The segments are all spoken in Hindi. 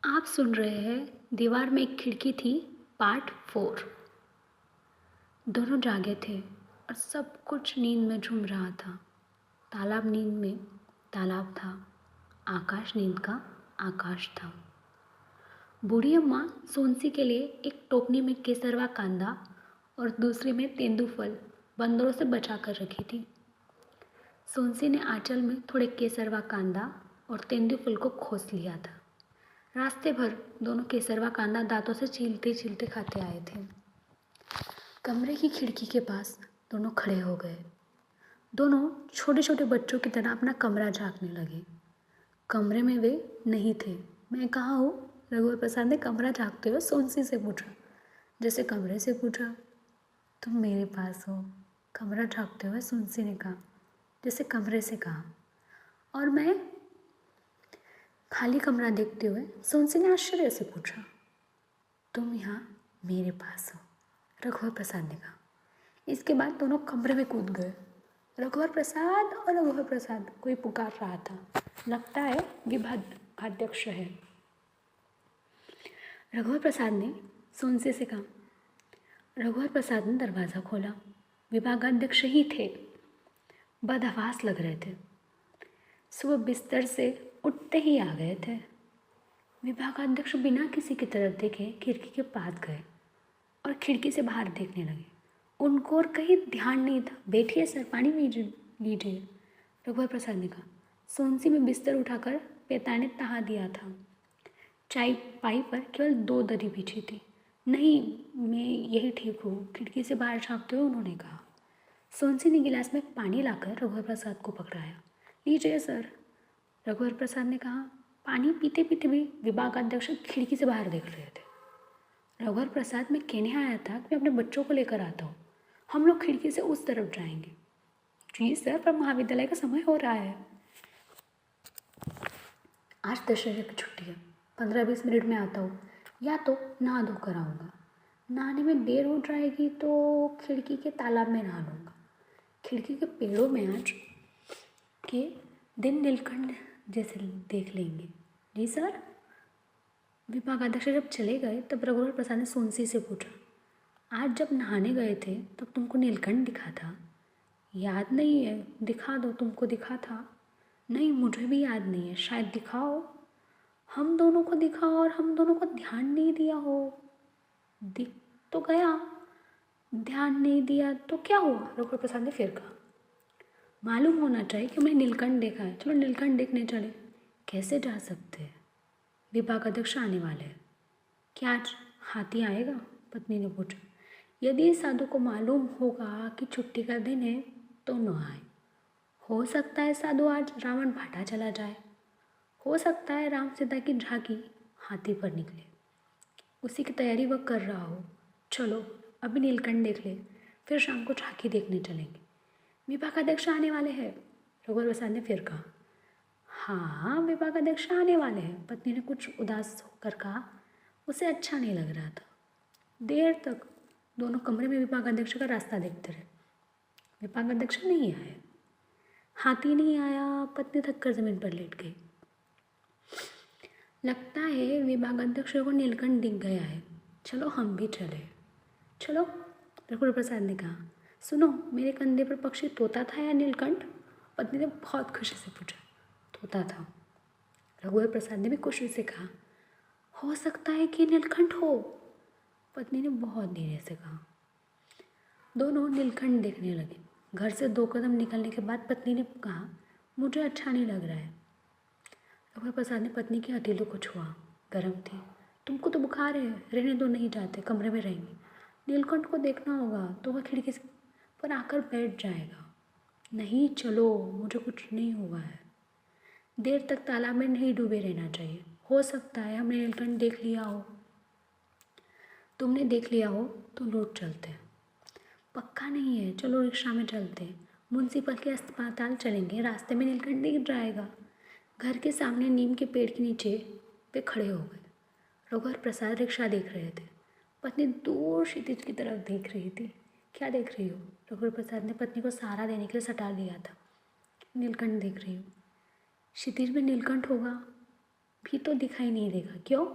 आप सुन रहे हैं दीवार में एक खिड़की थी पार्ट 4। दोनों जागे थे और सब कुछ नींद में झूम रहा था। तालाब नींद में तालाब था, आकाश नींद का आकाश था। बूढ़ी अम्मा सोनसी के लिए एक टोकनी में केसरवा कांदा और दूसरी में तेंदूफल बंदरों से बचा कर रखी थी। सोनसी ने आंचल में थोड़े केसरवा कांदा और तेंदूफल को खोस लिया था। रास्ते भर दोनों केसरवा कांदा दांतों से छीलते छीलते खाते आए थे। कमरे की खिड़की के पास दोनों खड़े हो गए। दोनों छोटे छोटे बच्चों की तरह अपना कमरा झांकने लगे। कमरे में वे नहीं थे। मैं कहाँ हूँ? रघुवर प्रसाद ने कमरा झांकते हुए सोनसी से पूछा। जैसे कमरे से पूछा। तुम मेरे पास हो, कमरा झांकते हुए सोनसी ने कहा। जैसे कमरे से कहा। और मैं? खाली कमरा देखते हुए सोनसी ने आश्चर्य से पूछा। तुम यहाँ मेरे पास हो, रघुवर प्रसाद ने कहा। इसके बाद दोनों कमरे में कूद गए। रघुवर प्रसाद और रघुवर प्रसाद कोई पुकार रहा था। लगता है विभागाध्यक्ष है। रघुवर प्रसाद ने सोनसी से कहा। रघुवर प्रसाद ने दरवाज़ा खोला। विभागाध्यक्ष ही थे। बदहवास लग रहे थे। सुबह बिस्तर से उठते ही आ गए थे। विभागाध्यक्ष बिना किसी की तरफ देखे खिड़की के पास गए और खिड़की से बाहर देखने लगे। उनको और कहीं ध्यान नहीं था। बैठिए सर, पानी लीजिए, रघुवर प्रसाद ने कहा। सोनसी में बिस्तर उठाकर पिता ने तहा दिया था। चाय पाई पर केवल 2 दरी बिछी थी। नहीं, मैं यही ठीक हूँ, खिड़की से बाहर झाँकते हुए उन्होंने कहा। सोनसी ने गिलास में पानी लाकर रघुवर प्रसाद को पकड़ाया। लीजिए सर, रघुवर प्रसाद ने कहा। पानी पीते पीते भी विभागाध्यक्ष खिड़की से बाहर देख रहे थे। रघुवर प्रसाद, मैं कहने आया था कि मैं अपने बच्चों को लेकर आता हूँ। हम लोग खिड़की से उस तरफ जाएंगे। जी सर, पर महाविद्यालय का समय हो रहा है। आज दशहरे की छुट्टी है, 15-20 मिनट में आता हूँ, या तो नहा धोकर आऊँगा। नहाने में देर हो जाएगी तो खिड़की के तालाब में नहा लूँगा। खिड़की के पेड़ों में आज के दिन नीलकंठ जैसे देख लेंगे। जी सर। विभागाध्यक्ष जब चले गए तब रघुवर प्रसाद ने सोनसी से पूछा। आज जब नहाने गए थे तब तुमको नीलकंठ दिखा था? याद नहीं है, दिखा दो, तुमको दिखा था? नहीं, मुझे भी याद नहीं है, शायद दिखाओ। हम दोनों को दिखा और हम दोनों को ध्यान नहीं दिया हो। दिख तो गया, ध्यान नहीं दिया तो क्या हुआ? रघुवर प्रसाद ने फिर कहा। मालूम होना चाहिए कि हमने नीलकंठ देखा है। चलो नीलकंठ देखने चले। कैसे जा सकते हैं? विभागाध्यक्ष आने वाले हैं। क्या आज हाथी आएगा? पत्नी ने पूछा। यदि साधु को मालूम होगा कि छुट्टी का दिन है तो न आए। हो सकता है साधु आज रावण भाटा चला जाए। हो सकता है राम सीता की झांकी हाथी पर निकले, उसी की तैयारी वह कर रहा हो। चलो अभी नीलकंठ देख ले, फिर शाम को झांकी देखने चलेंगे। विभागाध्यक्ष आने वाले हैं, रघुवर प्रसाद ने फिर कहा। हाँ, विभागाध्यक्ष आने वाले हैं, पत्नी ने कुछ उदास होकर कहा। उसे अच्छा नहीं लग रहा था। देर तक दोनों कमरे में विभागाध्यक्ष का रास्ता देखते रहे। विभागाध्यक्ष नहीं आए, हाथी नहीं आया। पत्नी थककर जमीन पर लेट गई। लगता है विभागाध्यक्ष को नीलकंठ दिख गया है। चलो हम भी चले। चलो, रघुवर प्रसाद ने कहा। सुनो, मेरे कंधे पर पक्षी तोता था या नीलकंठ? पत्नी ने बहुत खुशी से पूछा। तोता था, रघुवर प्रसाद ने भी खुशी से कहा। हो सकता है कि नीलकंठ हो, पत्नी ने बहुत धीरे से कहा। दोनों नीलकंठ देखने लगे। घर से 2 कदम निकलने के बाद पत्नी ने कहा, मुझे अच्छा नहीं लग रहा है। रघुवर प्रसाद ने पत्नी के हथेलियों को छुआ। गर्म थी। तुमको तो बुखार है, रहने दो, नहीं जाते, कमरे में रहेंगे। नीलकंठ को देखना होगा तो वह खिड़की पर आकर बैठ जाएगा। नहीं, चलो, मुझे कुछ नहीं हुआ है। देर तक तालाब में नहीं डूबे रहना चाहिए। हो सकता है हमने नीलकंठ देख लिया हो। तुमने देख लिया हो तो लौट चलते हैं। पक्का नहीं है, चलो रिक्शा में चलते हैं। म्युनिसिपल के अस्पताल चलेंगे, रास्ते में नीलकंठ दिख जाएगा। घर के सामने नीम के पेड़ के नीचे वे खड़े हो गए। रघुवर प्रसाद रिक्शा देख रहे थे। पत्नी दूर क्षितिज की तरफ देख रही थी। क्या देख रही हो? रघुवर प्रसाद ने पत्नी को सहारा देने के लिए सटा लिया था। नीलकंठ देख रही हूँ। क्षितिज में नीलकंठ होगा। भी तो दिखाई नहीं देगा। क्यों?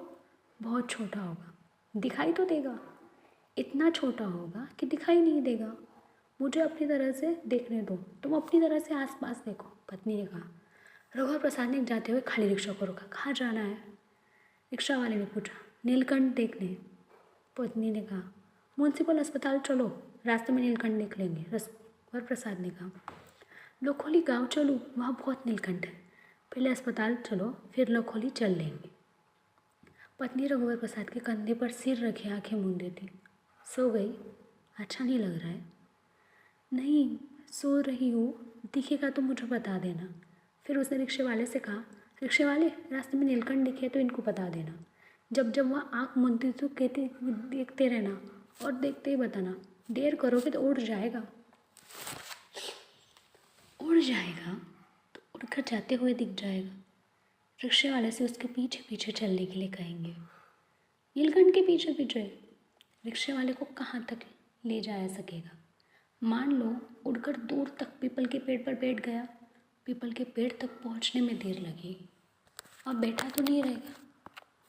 बहुत छोटा होगा। दिखाई तो देगा, इतना छोटा होगा कि दिखाई नहीं देगा। मुझे अपनी तरह से देखने दो, तुम अपनी तरह से आसपास देखो, पत्नी ने कहा। रघुवर प्रसाद ने जाते हुए खाली रिक्शा को रोका। कहाँ जाना है? रिक्शा वाले ने पूछा। नीलकंठ देखने, पत्नी ने कहा। म्यूनसिपल अस्पताल चलो, रास्ते में नीलकंठ देख लेंगे, रघुवर प्रसाद ने कहा। लखोली गांव चलो, वहाँ बहुत नीलकंठ है। पहले अस्पताल चलो, फिर लखोली चल लेंगे। पत्नी रघुवर प्रसाद के कंधे पर सिर रखे आंखें मूंदे थी। सो गई? अच्छा नहीं लग रहा है? नहीं, सो रही हूँ, दिखेगा तो मुझे बता देना। फिर उसने रिक्शे वाले से कहा, रिक्शे वाले, रास्ते में नीलकंठ दिखे तो इनको बता देना। जब जब वह आँख मूंदती तो कहते देखते रहना और देखते ही बताना। देर करोगे तो उड़ जाएगा। उड़ जाएगा तो उड़कर जाते हुए दिख जाएगा। रिक्शे वाले से उसके पीछे पीछे चलने के लिए कहेंगे। नीलकंठ के पीछे पीछे? रिक्शे वाले को कहाँ तक ले जाया सकेगा? मान लो उड़कर दूर तक पीपल के पेड़ पर बैठ गया। पीपल के पेड़ तक पहुँचने में देर लगेगी। अब बैठा तो नहीं रहेगा।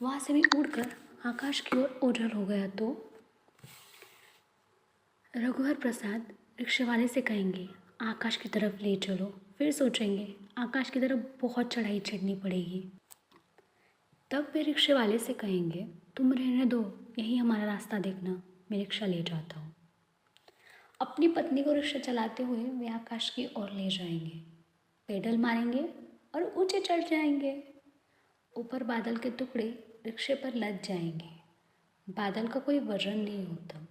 वहाँ से भी उड़कर आकाश की ओर ओझल हो गया तो? रघुवर प्रसाद रिक्शे वाले से कहेंगे, आकाश की तरफ ले चलो। फिर सोचेंगे, आकाश की तरफ बहुत चढ़ाई चढ़नी पड़ेगी। तब वे रिक्शे वाले से कहेंगे, तुम रहने दो, यही हमारा रास्ता देखना, मैं रिक्शा ले जाता हूँ। अपनी पत्नी को रिक्शा चलाते हुए वे आकाश की ओर ले जाएंगे। पेडल मारेंगे और ऊंचे चढ़ जाएंगे। ऊपर बादल के टुकड़े रिक्शे पर लद जाएंगे। बादल का कोई वजन नहीं होता।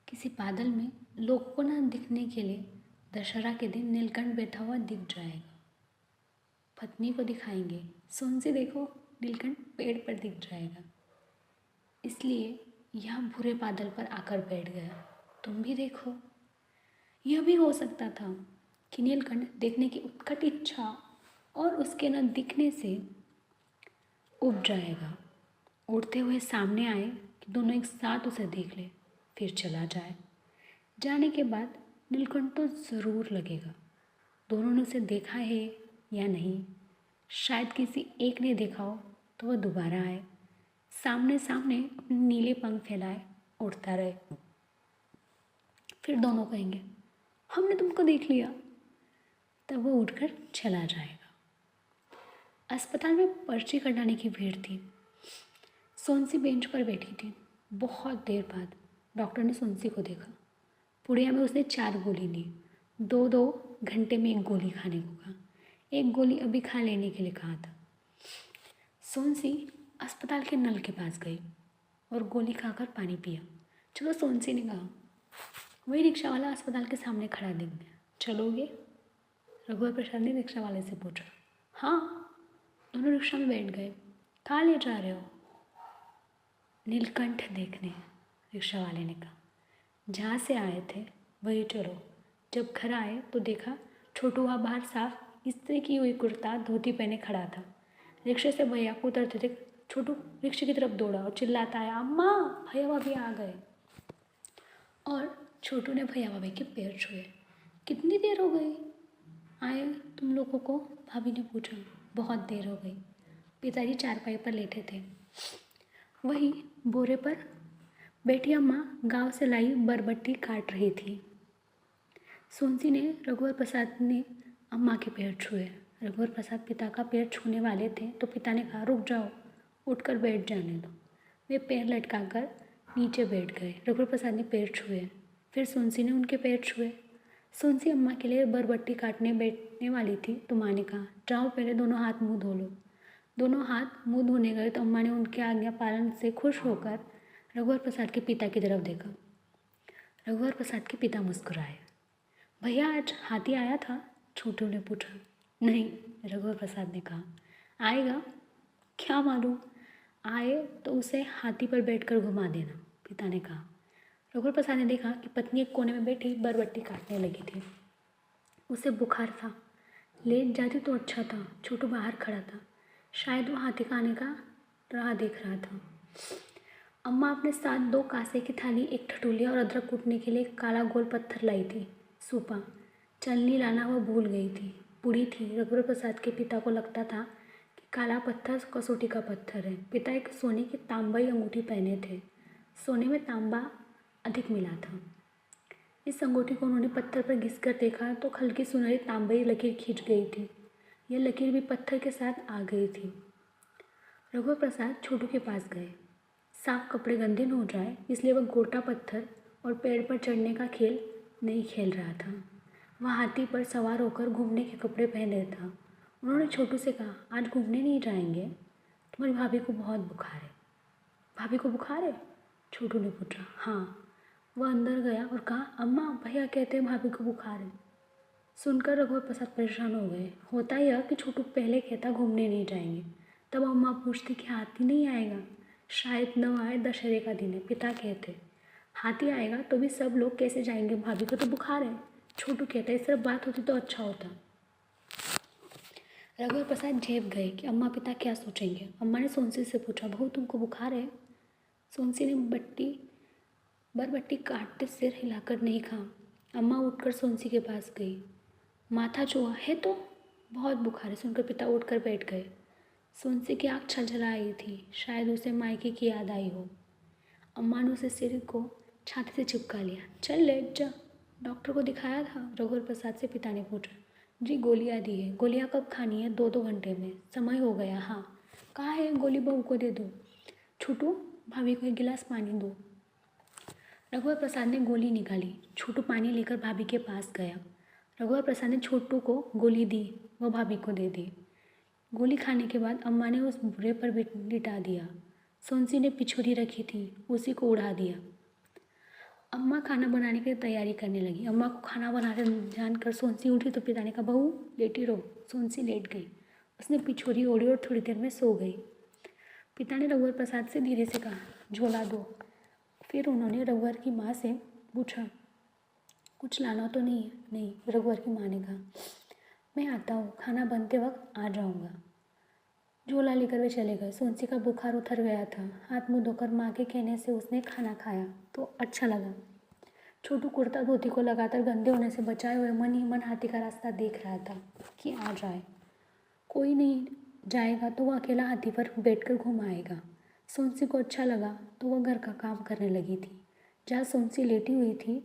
किसी बादल में लोग को न दिखने के लिए दशहरा के दिन नीलकंठ बैठा हुआ दिख जाएगा। पत्नी को दिखाएंगे, सुन से देखो, नीलकंठ पेड़ पर दिख जाएगा। इसलिए यह बुरे बादल पर आकर बैठ गया। तुम भी देखो। यह भी हो सकता था कि नीलकंठ देखने की उत्कट इच्छा और उसके न दिखने से उब जाएगा। उड़ते हुए सामने आए कि दोनों एक साथ उसे देख ले, फिर चला जाए। जाने के बाद नीलकंठ तो ज़रूर लगेगा। दोनों ने उसे देखा है या नहीं, शायद किसी एक ने देखा हो तो वह दोबारा आए, सामने सामने अपने नीले पंख फैलाए उड़ता रहे। फिर दोनों कहेंगे, हमने तुमको देख लिया। तब वो उड़कर चला जाएगा। अस्पताल में पर्ची कटाने की भीड़ थी। सोनसी बेंच पर बैठी थी। बहुत देर बाद डॉक्टर ने सोनसी को देखा। पुड़िया में उसने 4 गोली ली। 2-2 घंटे में 1 गोली खाने को कहा। 1 गोली अभी खा लेने के लिए कहा था। सोनसी अस्पताल के नल के पास गई और गोली खाकर पानी पिया। चलो, सोनसी ने कहा। वही रिक्शा वाला अस्पताल के सामने खड़ा दिख गया। चलोगे? रघुवर प्रसाद ने रिक्शा वाले से पूछा। हाँ। दोनों रिक्शा में बैठ गए। कहाँ ले जा रहे हो? नीलकंठ देखने, रिक्शा वाले ने कहा। जहाँ से आए थे वही चलो। जब घर आए तो देखा छोटू वहाँ बाहर साफ इस्त्री की हुई कुर्ता धोती पहने खड़ा था। रिक्शे से भैया को उतरते थे। छोटू रिक्शे की तरफ दौड़ा और चिल्लाता आया, अम्मा, भैया भाभी आ गए। और छोटू ने भैया भाभी के पैर छुए। कितनी देर हो गई आए तुम लोगों को? भाभी ने पूछा। बहुत देर हो गई। पिताजी चारपाई पर लेटे थे। वही बोरे पर बैठी अम्मा गांव से लाई बरबट्टी काट रही थी। सोनसी ने रघुवर प्रसाद ने अम्मा के पैर छुए। रघुवर प्रसाद पिता का पैर छूने वाले थे तो पिता ने कहा, रुक जाओ, उठकर बैठ जाने दो। वे पैर लटकाकर नीचे बैठ गए। रघुवर प्रसाद ने पैर छुए। फिर सोनसी ने उनके पैर छुए। सोनसी अम्मा के लिए बरबट्टी काटने बैठने वाली थी तो माँ ने कहा, जाओ पहले दोनों हाथ मुँह धो लो। दोनों हाथ मुँह धोने गए तो अम्मा ने उनके आज्ञा पालन से खुश होकर रघुवर प्रसाद के पिता की तरफ देखा। रघुवर प्रसाद के पिता मुस्कुराए। भैया, आज हाथी आया था? छोटू ने पूछा। नहीं, रघुवर प्रसाद ने कहा। आएगा? क्या मालूम, आए तो उसे हाथी पर बैठकर घुमा देना, पिता ने कहा। रघुवर प्रसाद ने देखा कि पत्नी एक कोने में बैठी बरबट्टी काटने लगी थी। उसे बुखार था। लेट जाती तो अच्छा था। छोटू बाहर खड़ा था। शायद वो हाथी का आने का राह देख रहा था। अम्मा अपने साथ 2 कांसे की थाली, एक ठटूलिया और अदरक कूटने के लिए एक काला गोल पत्थर लाई थी। सूपा चलनी लाना वह भूल गई थी। बूढ़ी थी। रघुवर प्रसाद के पिता को लगता था कि काला पत्थर कसौटी का पत्थर है। पिता एक सोने की तांबाई अंगूठी पहने थे। सोने में तांबा अधिक मिला था। इस अंगूठी को उन्होंने पत्थर पर घिस कर देखा तो हल्की सुनहरी तांबाई लकीर खींच गई थी। यह लकीर भी पत्थर के साथ आ गई थी। रघुवर प्रसाद छोटू के पास गए। साफ कपड़े गंदे न हो जाए इसलिए वह गोटा पत्थर और पेड़ पर चढ़ने का खेल नहीं खेल रहा था। वह हाथी पर सवार होकर घूमने के कपड़े पहने था। उन्होंने छोटू से कहा, आज घूमने नहीं जाएंगे? तुम्हारी भाभी को बहुत बुखार है। भाभी को बुखार है? छोटू ने पूछा। हाँ। वह अंदर गया और कहा, अम्मा भैया कहते हैं भाभी को बुखार है। सुनकर रघुवर प्रसाद परेशान हो गए। होता यह कि छोटू पहले कहता घूमने नहीं जाएंगे, तब अम्मा पूछती कि हाथी नहीं आएगा? शायद न आए, दशहरे का दिन है। पिता कहते हाथी आएगा तो भी सब लोग कैसे जाएंगे, भाभी को तो बुखार है। छोटू कहता इस तरह बात होती तो अच्छा होता। रघुवर प्रसाद झेप गए कि अम्मा पिता क्या सोचेंगे। अम्मा ने सोनसी से पूछा, बहू तुमको बुखार है? सोनसी ने बरबट्टी काटते सिर हिलाकर नहीं कहा। अम्मा उठकर सोनसी के पास गई। माथा चुआ है तो बहुत बुखार है, सुनकर पिता उठकर बैठ गए। सोनसी की आँख छलछला आई थी, शायद उसे मायके की याद आई हो। अम्मा ने उसे सिर को छाती से चिपका लिया। चल लेट जा। डॉक्टर को दिखाया था? रघुवर प्रसाद से पिता ने पूछा। जी गोलियाँ दी है। गोलियाँ कब खानी है? 2-2 घंटे में। समय हो गया। हाँ। कहाँ है गोली? बहू को दे दो। छोटू भाभी को एक गिलास पानी दो। रघुवर प्रसाद ने गोली निकाली। छोटू पानी लेकर भाभी के पास गया। रघुवर प्रसाद ने छोटू को गोली दी, वह भाभी को दे दी। गोली खाने के बाद अम्मा ने उस बूढ़े पर लिटा दिया। सोनसी ने पिछोरी रखी थी, उसी को उड़ा दिया। अम्मा खाना बनाने की तैयारी करने लगी। अम्मा को खाना बनाते जानकर सोनसी उठी तो पिता ने कहा, बहू लेटी रहो। सोनसी लेट गई। उसने पिछोरी ओढ़ी और थोड़ी देर में सो गई। पिता ने रघुवर प्रसाद से धीरे से कहा, झोला दो। फिर उन्होंने रघुवर की माँ से पूछा, कुछ लाना तो नहीं है? नहीं। रघुवर की माँ ने कहा, मैं आता हूँ, खाना बनते वक्त आ जाऊँगा। झोला लेकर वे चले गए। सोनसी का बुखार उतर गया था। हाथ मुँह धोकर माँ के कहने से उसने खाना खाया तो अच्छा लगा। छोटू कुर्ता धोती को लगाकर गंदे होने से बचाए हुए मन ही मन हाथी का रास्ता देख रहा था कि आ जाए। कोई नहीं जाएगा तो वह अकेला हाथी पर बैठकर घूम आएगा। सोनसी को अच्छा लगा तो वह घर का काम करने लगी थी। जहाँ सोनसी लेटी हुई थी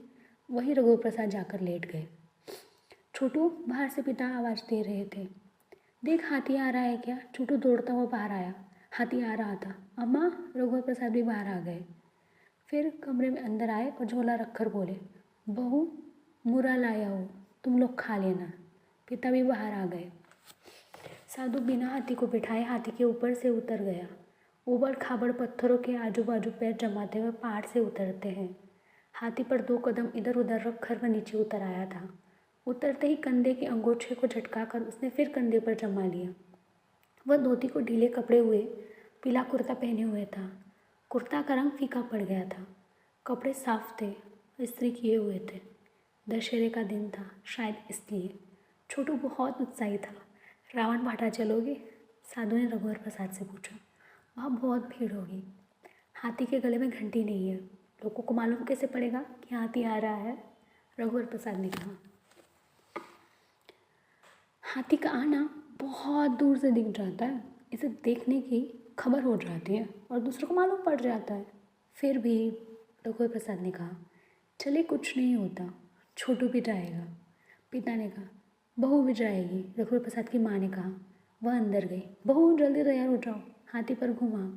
वहीं रघुवर प्रसाद जाकर लेट गए। छोटू बाहर से पिता आवाज़ दे रहे थे, देख हाथी आ रहा है क्या? छोटू दौड़ता हुआ बाहर आया। हाथी आ रहा था। अम्मा? रघुवर प्रसाद भी बाहर आ गए। फिर कमरे में अंदर आए और झोला रखकर बोले, बहू मुरा लाया हो, तुम लोग खा लेना। पिता भी बाहर आ गए। साधु बिना हाथी को बिठाए हाथी के ऊपर से उतर गया। ऊबड़ खाबड़ पत्थरों के आजू बाजू पैर जमाते हुए पहाड़ से उतरते हैं। हाथी पर 2 कदम इधर उधर रखकर वह नीचे उतर आया था। उतरते ही कंधे के अंगूठे को झटकाकर उसने फिर कंधे पर जमा लिया। वह धोती को ढीले कपड़े हुए पीला कुर्ता पहने हुए था। कुर्ता का रंग फीका पड़ गया था। कपड़े साफ थे, इस्त्री किए हुए थे। दशहरे का दिन था, शायद इसलिए। छोटू बहुत उत्साही था। रावण भाटा चलोगे? साधु ने रघुवर प्रसाद से पूछा। वहाँ बहुत भीड़ होगी। हाथी के गले में घंटी नहीं है, लोगों को मालूम कैसे पड़ेगा कि हाथी आ रहा है? रघुवर प्रसाद ने कहा। हाथी का आना बहुत दूर से दिख जाता है, इसे देखने की खबर हो जाती है और दूसरों को मालूम पड़ जाता है। फिर भी रघुवर प्रसाद ने कहा, चले कुछ नहीं होता, छोटू भी जाएगा। पिता ने कहा, बहू भी जाएगी। रघुवर प्रसाद की माँ ने कहा। वह अंदर गई। बहू जल्दी तैयार हो जाओ, हाथी पर घुमा।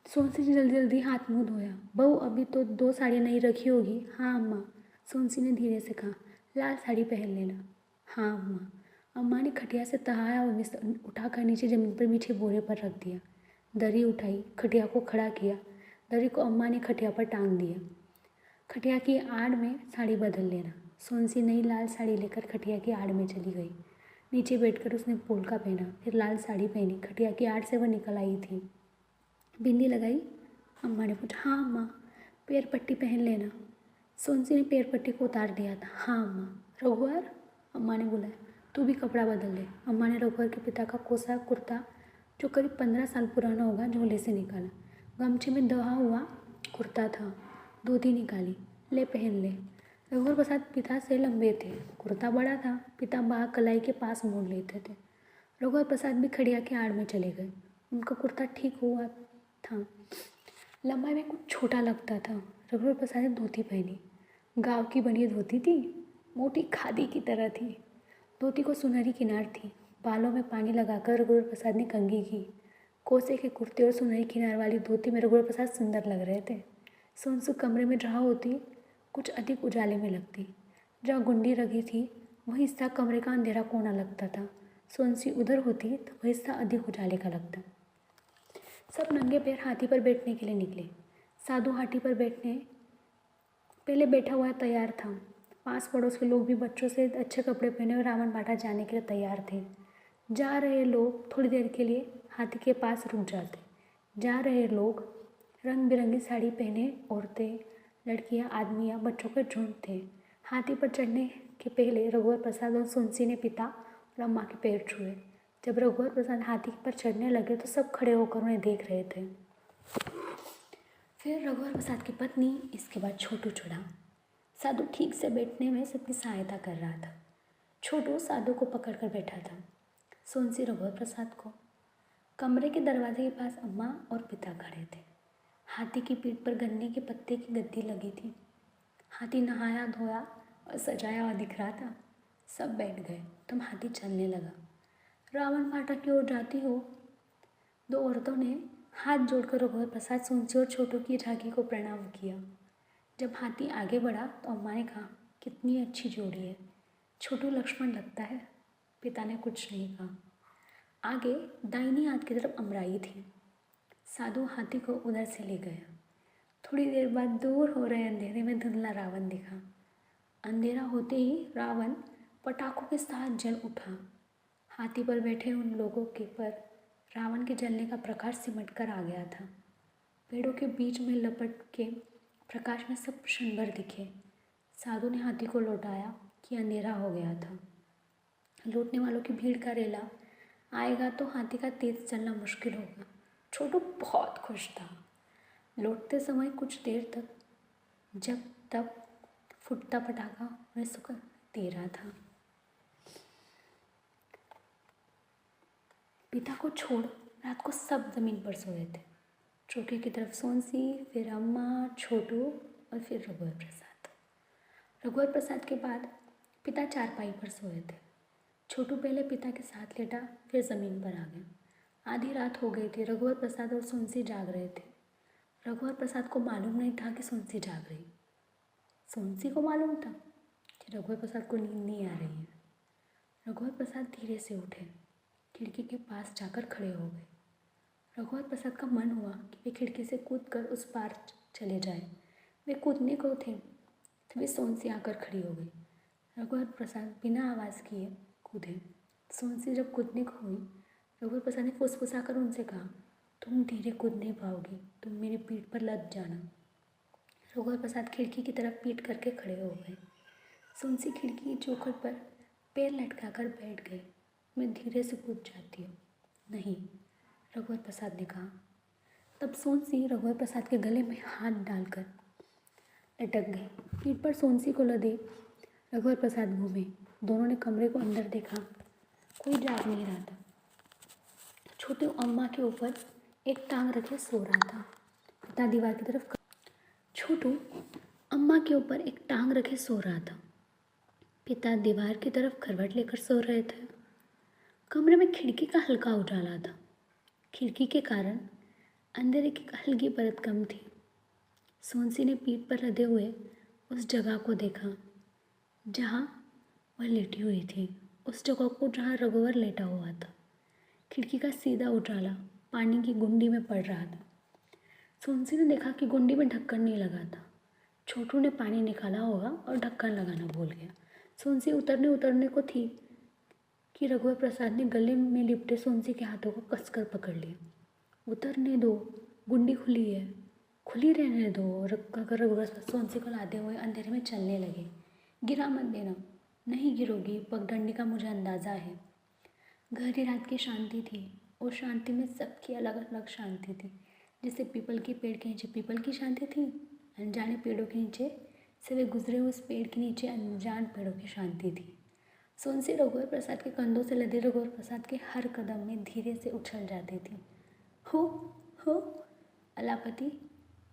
सोनसी ने जल्दी जल्दी हाथ मुँह धोया। बहू अभी तो 2 साड़ियाँ नहीं रखी होगी? हाँ अम्मा। सोनसी ने धीरे से कहा, लाल साड़ी पहन लेना। हाँ अम्मा। अम्मा ने खटिया से तहाया और उठाकर नीचे ज़मीन पर बिछे बोरे पर रख दिया। दरी उठाई, खटिया को खड़ा किया। दरी को अम्मा ने खटिया पर टांग दिया। खटिया की आड़ में साड़ी बदल लेना। सोनसी नई लाल साड़ी लेकर खटिया की आड़ में चली गई। नीचे बैठकर उसने पोलका पहना, फिर लाल साड़ी पहनी। खटिया की आड़ से वह निकल आई थी। बिंदी लगाई? अम्मा ने पूछा। हाँ अम्मा। पैर पट्टी पहन लेना। सोनसी ने पैर पट्टी को उतार दिया था। हाँ अम्मा। रघुवर? अम्मा ने बुलाया। तू भी कपड़ा बदल ले। अम्मा ने रघुवर के पिता का कोसा कुर्ता, जो करीब 15 साल पुराना होगा, झोले से निकाला। गमछे में दहा हुआ कुर्ता था। धोती निकाली। ले पहन ले। रघुवर प्रसाद पिता से लंबे थे, कुर्ता बड़ा था। पिता बाह कलाई के पास मोड़ लेते थे। रघुवर प्रसाद भी खड़िया के आड़ में चले गए। उनका कुर्ता ठीक हुआ था, लंबाई में कुछ छोटा लगता था। रघुवर प्रसाद ने धोती पहनी। गांव की बनी धोती थी, मोटी खादी की तरह थी। धोती को सुनहरी किनार थी। बालों में पानी लगाकर रघुवर प्रसाद ने कंघी की। कोसे के कुर्ते और सुनहरी किनार वाली धोती में रघुवर प्रसाद सुंदर लग रहे थे। सोनसु कमरे में जहाँ होती कुछ अधिक उजाले में लगती। जहाँ गुंडी रखी थी वही हिस्सा कमरे का अंधेरा कोना लगता था। सोनसी उधर होती तो वह हिस्सा अधिक उजाले का लगता। सब नंगे पैर हाथी पर बैठने के लिए निकले। साधु हाथी पर बैठने पहले बैठा हुआ तैयार था। पास पड़ोस के लोग भी बच्चों से अच्छे कपड़े पहने और रावण भाटा जाने के लिए तैयार थे। जा रहे लोग थोड़ी देर के लिए हाथी के पास रुक जाते। जा रहे लोग रंग बिरंगी साड़ी पहने औरतें, लड़कियां, आदमियां, बच्चों के झुंड थे। हाथी पर चढ़ने के पहले रघुवर प्रसाद और सुनसी ने पिता और अम्मा के पैर छुए। जब रघुवर प्रसाद हाथी पर चढ़ने लगे तो सब खड़े होकर उन्हें देख रहे थे। फिर रघुवर प्रसाद की पत्नी, इसके बाद छोटू चढ़ा। साधु ठीक से बैठने में सबकी सहायता कर रहा था। छोटू साधु को पकड़कर बैठा था। सुनसी रघुवर प्रसाद को। कमरे के दरवाजे के पास अम्मा और पिता खड़े थे। हाथी की पीठ पर गन्ने के पत्ते की गद्दी लगी थी। हाथी नहाया धोया और सजाया हुआ दिख रहा था। सब बैठ गए। तुम हाथी चलने लगा। रावण भाटा की ओर जाती हो। दो औरतों ने हाथ जोड़कर रघुवर प्रसाद, सुनसी और छोटू की झांकी को प्रणाम किया। जब हाथी आगे बढ़ा तो अम्मा ने कहा, कितनी अच्छी जोड़ी है, छोटू लक्ष्मण लगता है। पिता ने कुछ नहीं कहा। आगे दाहिनी हाथ की तरफ अमराई थी। साधु हाथी को उधर से ले गया। थोड़ी देर बाद दूर हो रहे अंधेरे में धुंधला रावण दिखा। अंधेरा होते ही रावण पटाखों के साथ जल उठा। हाथी पर बैठे उन लोगों के पर रावण के जलने का प्रकाश सिमट कर आ गया था। पेड़ों के बीच में लपट के प्रकाश में सब क्षण भर दिखे। साधु ने हाथी को लौटाया कि अंधेरा हो गया था। लौटने वालों की भीड़ का रेला आएगा तो हाथी का तेज चलना मुश्किल होगा। छोटू बहुत खुश था। लौटते समय कुछ देर तक जब तब फुटता पटाखा उन्हें सुख दे रहा था। पिता को छोड़ रात को सब जमीन पर सोए थे। चौके की तरफ सोनसी, फिर अम्मा, छोटू और फिर रघुवर प्रसाद। रघुवर प्रसाद के बाद पिता चारपाई पर सोए थे। छोटू पहले पिता के साथ लेटा, फिर ज़मीन पर आ गया। आधी रात हो गई थी। रघुवर प्रसाद और सोनसी जाग रहे थे। रघुवर प्रसाद को मालूम नहीं था कि सोनसी जाग रही। सोनसी को मालूम था कि रघुवर प्रसाद को नींद नहीं आ रही है। रघुवर प्रसाद धीरे से उठे, खिड़की के पास जाकर खड़े हो गए। रघुवर प्रसाद का मन हुआ कि वे खिड़की से कूदकर उस पार चले जाए। वे कूदने को थे तभी सोनसी आकर खड़ी हो गई। रघुवर प्रसाद बिना आवाज़ किए कूदे। सोनसी जब कूदने को हुई, रघुवर प्रसाद ने फुसफुसाकर उनसे कहा, तुम धीरे कूद नहीं पाओगी, तुम मेरी पीठ पर लद जाना। रघुवर प्रसाद खिड़की की तरफ पीठ करके खड़े हो गए। सोनसी खिड़की की चौखट पर पैर लटकाकर बैठ गई। मैं धीरे से कूद जाती हूँ। नहीं, रघुवर प्रसाद ने कहा। तब सोनसी रघुवर प्रसाद के गले में हाथ डालकर लटक गई। पीठ पर सोनसी को लदे रघुवर प्रसाद घूमे। दोनों ने कमरे को अंदर देखा। कोई जाग नहीं रहा था। छोटू अम्मा के ऊपर एक टांग रखे सो रहा था। पिता दीवार की तरफ छोटू अम्मा के ऊपर एक टांग रखे सो रहा था। पिता दीवार की तरफ करवट लेकर सो रहे थे। कमरे में खिड़की का हल्का उजाला था। खिड़की के कारण अंधेरे की हल्की परत कम थी। सोनसी ने पीठ पर लदे हुए उस जगह को देखा जहाँ वह लेटी हुई थी, उस जगह को जहाँ रघुवर लेटा हुआ था। खिड़की का सीधा उजाला पानी की गुंडी में पड़ रहा था। सोनसी ने देखा कि गुंडी में ढक्कन नहीं लगा था। छोटू ने पानी निकाला होगा और ढक्कन लगाना भूल गया। सोनसी उतरने को थी कि रघुवर प्रसाद ने गले में लिपटे सोनसी के हाथों को कसकर पकड़ लिया। उतरने दो, गुंडी खुली है, खुली रहने दो। रघुवर सोनसी को लादे हुए अंधेरे में चलने लगे। गिरा मत देना। नहीं गिरोगी, पगडंडी का मुझे अंदाज़ा है। गहरी रात की शांति थी और शांति में सबकी अलग अलग शांति थी। जैसे पीपल के पेड़ के नीचे पीपल की शांति थी, अनजाने पेड़ों के नीचे से वे गुजरे उस पेड़ के नीचे अनजान पेड़ों की शांति थी। सोनसी रघुवर प्रसाद के कंधों से लदे रघुवर प्रसाद के हर कदम में धीरे से उछल जाती थी। हो हो अलापति,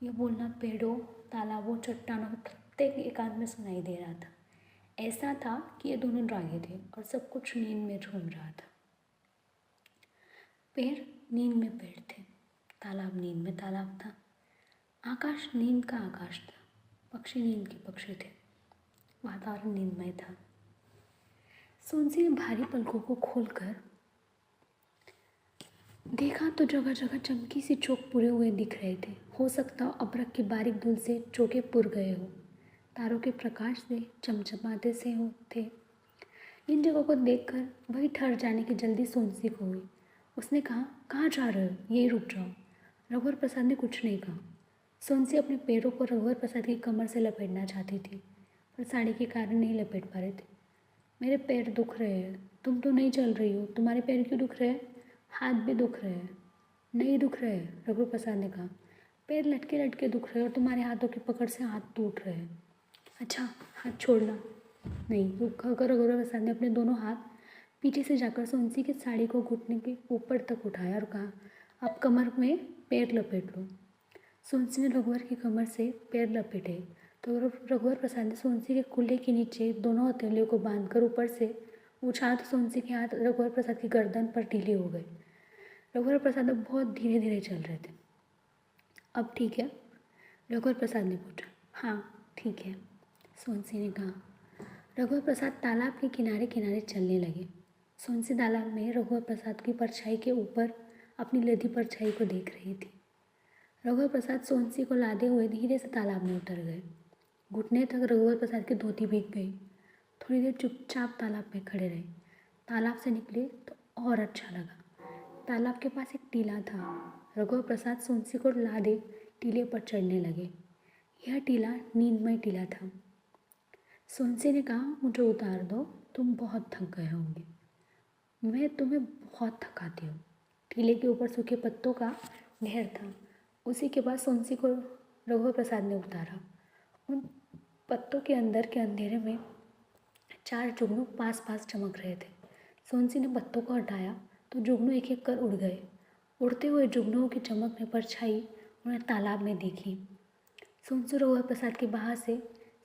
ये बोलना पेड़ों, तालाबों, चट्टानों के प्रत्येक एकांत में सुनाई दे रहा था। ऐसा था कि ये दोनों जागे थे और सब कुछ नींद में झूम रहा था। पेड़ नींद में पेड़ थे, तालाब नींद में तालाब था, आकाश नींद का आकाश था, पक्षी नींद के पक्षी थे, वातावरण नींदमय था। सोनसी ने भारी पलकों को खोलकर देखा तो जगह जगह चमकी सी चौक पुरे हुए दिख रहे थे। हो सकता हो अबरख की बारीक धूल से चौके पुर गए हो, तारों के प्रकाश से चमचमाते से हो थे। इन जगहों को देखकर वही ठहर जाने की जल्दी सोनसी को हुई। उसने कहा, कहाँ जा रहे हो? यहीं रुक जाओ। रघुवर प्रसाद ने कुछ नहीं कहा। सोनसी अपने पैरों को रघुवर प्रसाद की कमर से लपेटना चाहती थी, पर साड़ी के कारण नहीं लपेट पा रहे थे। मेरे पैर दुख रहे हैं। तुम तो नहीं चल रही हो, तुम्हारे पैर क्यों दुख रहे हैं? हाथ भी दुख रहे हैं। नहीं दुख रहे हैं, रघुवर प्रसाद ने कहा। पैर लटके लटके दुख रहे हैं और तुम्हारे हाथों की पकड़ से हाथ टूट रहे हैं। अच्छा, हाथ छोड़ना। नहीं, रुक कर रघुवर प्रसाद ने अपने दोनों हाथ पीछे से जाकर सोनसी की साड़ी को घुटने के ऊपर तक उठाया और कहा, अब कमर में पैर लपेट लो। सोनसी ने रघुवर की कमर से पैर लपेटे तो रघुवर प्रसाद ने सोनसी के कुल्हे के नीचे दोनों हथेलियों को बांधकर ऊपर से उछाला तो सोनसी के हाथ रघुवर प्रसाद की गर्दन पर ढीले हो गए। रघुवर प्रसाद अब बहुत धीरे धीरे चल रहे थे। अब ठीक है? रघुवर प्रसाद ने पूछा। हाँ ठीक है, सोनसी ने कहा। रघुवर प्रसाद तालाब के किनारे किनारे चलने लगे। सोनसी तालाब में रघुवर प्रसाद की परछाई के ऊपर अपनी लधी परछाई को देख रही थी। रघुवर प्रसाद सोनसी को लादे हुए धीरे से तालाब में उतर गए। घुटने तक रघुवर प्रसाद की धोती भीग गई। थोड़ी देर चुपचाप तालाब में खड़े रहे। तालाब से निकले तो और अच्छा लगा। तालाब के पास एक टीला था। रघुवर प्रसाद सोनसी को लादे टीले पर चढ़ने लगे। यह टीला नींदमय टीला था। सोनसी ने कहा, मुझे उतार दो, तुम बहुत थक गए होंगे। मैं तुम्हें बहुत थकाती हूँ। टीले के ऊपर सूखे पत्तों का ढेर था। उसी के बाद सोनसी को रघुवर प्रसाद ने उतारा। उन पत्तों के अंदर के अंधेरे में 4 जुगनू पास पास चमक रहे थे। सोनसी ने पत्तों को हटाया तो जुगनू एक एक कर उड़ गए। उड़ते हुए जुगनुओं की चमक में परछाई उन्हें तालाब में दिखी। सोनसी रघुवर प्रसाद के बाहर से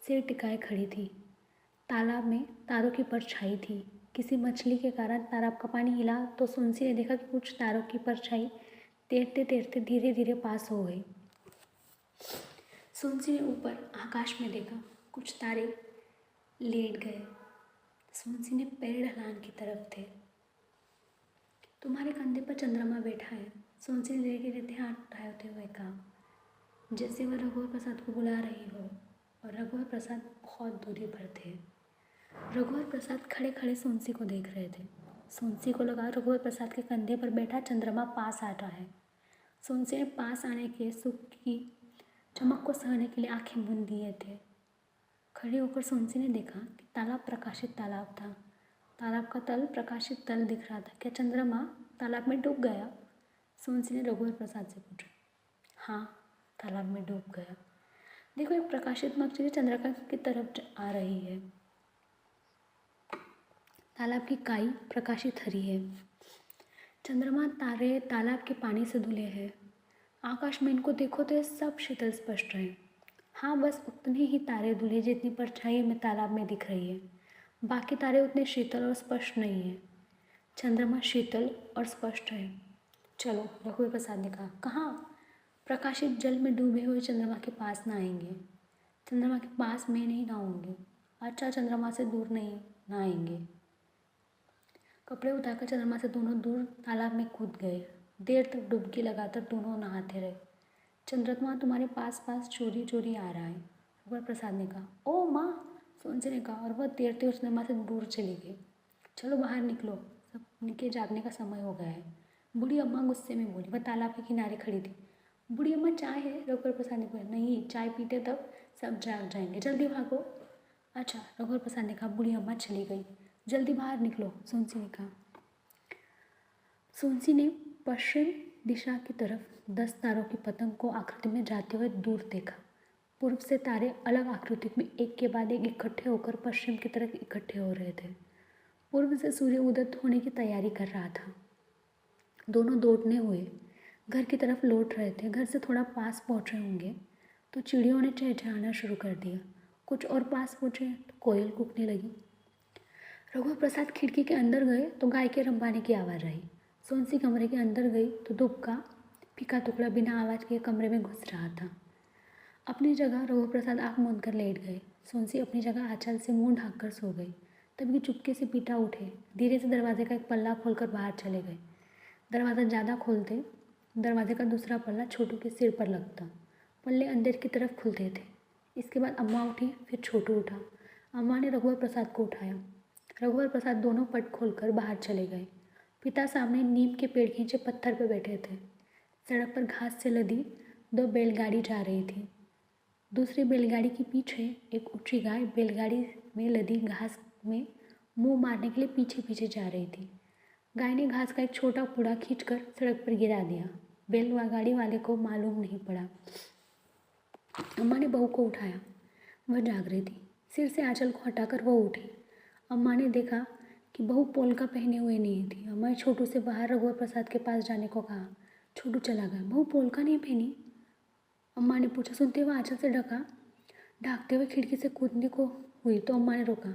सिर टिकाए खड़ी थी। तालाब में तारों की परछाई थी। किसी मछली के कारण तालाब का पानी हिला तो सोनसी ने देखा कि कुछ तारों की परछाई तैरते तैरते धीरे धीरे पास हो गई। सोनसी ने ऊपर आकाश में देखा, कुछ तारे लेट गए। सोनसी ने पैर ढलान की तरफ थे। तुम्हारे कंधे पर चंद्रमा बैठा है, सोनसी ने धीरे धीरे हाथ उठाते हुए कहा, जैसे वह रघुवर प्रसाद को बुला रही हो। और रघुवर प्रसाद बहुत दूरी पर थे। रघुवर प्रसाद खड़े खड़े सोनसी को देख रहे थे। सोनसी को लगा रघुवर प्रसाद के कंधे पर बैठा चंद्रमा पास आ रहा है। सोनसी ने पास आने के सुख की चमक को सहने के लिए आंखें मूंद दिए थे। खड़े होकर सोनसी ने देखा कि तालाब प्रकाशित तालाब था। तालाब का तल प्रकाशित तल दिख रहा था। क्या चंद्रमा तालाब में डूब गया? सोनसी ने रघुवर प्रसाद से पूछा। हाँ, तालाब में डूब गया। देखो, एक प्रकाशित मछली चंद्रमा की तरफ आ रही है। तालाब की काई प्रकाशित हरी है। चंद्रमा तारे तालाब के पानी से धुले हैं। आकाश में इनको देखो तो ये सब शीतल स्पष्ट है। हाँ, बस उतने ही तारे धुले जितनी परछाई में तालाब में दिख रही है। बाकी तारे उतने शीतल और स्पष्ट नहीं है। चंद्रमा शीतल और स्पष्ट है। चलो, रघुवर प्रसाद ने कहा। कहाँ? प्रकाशित जल में डूबे हुए चंद्रमा के पास नहाएंगे। चंद्रमा के पास मैं नहीं नहाऊंगी। अच्छा, चंद्रमा से दूर नहीं नहाएंगे। कपड़े उतारकर चंद्रमा से दोनों दूर तालाब में कूद गए। देर तक डुबकी लगाकर दोनों नहाते रहे। चंद्रमा तुम्हारे पास पास चोरी चोरी आ रहा है, रघुवर प्रसाद ने कहा। ओ माँ, सोनसी ने कहा, और वह तैरते हुए चंद्रमा से दूर चली गई। चलो बाहर निकलो, सबके जागने का समय हो गया है। बूढ़ी अम्मा गुस्से में बोली। वह तालाब के किनारे खड़ी थी। बूढ़ी अम्मा, चाय है? रघुवर प्रसाद ने कहा। नहीं, चाय पीते तब सब जाग जाएंगे, जल्दी भागो। अच्छा, रघुवर प्रसाद ने कहा। बूढ़ी अम्मा चली गई। जल्दी बाहर निकलो, सोनसी ने कहा। सोनसी ने पश्चिम दिशा की तरफ 10 तारों की पतंग को आकृति में जाते हुए दूर देखा। पूर्व से तारे अलग आकृति में एक के बाद एक इकट्ठे होकर पश्चिम की तरफ इकट्ठे हो रहे थे। पूर्व से सूर्य उदित होने की तैयारी कर रहा था। दोनों दौड़ने हुए घर की तरफ लौट रहे थे। घर से थोड़ा पास पहुँचे होंगे तो चिड़ियों ने चहचहाना शुरू कर दिया। कुछ और पास पहुँचे तो कोयल कूकने लगी। रघुवर प्रसाद खिड़की के अंदर गए तो गाय के रंबाने की आवाज़ आई। सोनसी कमरे के अंदर गई तो धूप का फीका टुकड़ा बिना आवाज़ के कमरे में घुस रहा था। अपनी जगह रघुवर प्रसाद आँख मूंद कर लेट गए। सोनसी अपनी जगह आंचल से मुंह ढक कर सो गई। तभी चुपके से पीटा उठे। धीरे से दरवाजे का एक पल्ला खोलकर बाहर चले गए। दरवाज़ा ज़्यादा खोलते दरवाजे का दूसरा पल्ला छोटू के सिर पर लगता। पल्ले अंदर की तरफ खुलते थे। इसके बाद अम्मा उठी, फिर छोटू उठा। अम्मा ने रघुवर प्रसाद को उठाया। रघुवर प्रसाद दोनों पट खोलकर बाहर चले गए। पिता सामने नीम के पेड़ के नीचे पत्थर पर बैठे थे। सड़क पर घास से लदी 2 बैलगाड़ी जा रही थी। दूसरी बैलगाड़ी के पीछे एक ऊँची गाय बैलगाड़ी में लदी घास में मुंह मारने के लिए पीछे पीछे जा रही थी। गाय ने घास का एक छोटा कूड़ा खींचकर सड़क पर गिरा दिया। बैलगाड़ी वाले को मालूम नहीं पड़ा। अम्मा ने बहू को उठाया। वह जाग रही थी। सिर से आंचल को हटाकर वह उठी। अम्मा ने देखा कि बहू पोलका पहने हुए नहीं थी। अम्मा ने छोटू से बाहर रघुवर प्रसाद के पास जाने को कहा। छोटू चला गया। बहू पोलका नहीं पहनी? अम्मा ने पूछा। सुनते हुए आंचल से ढाकते हुए खिड़की से कूदने को हुई तो अम्मा ने रोका।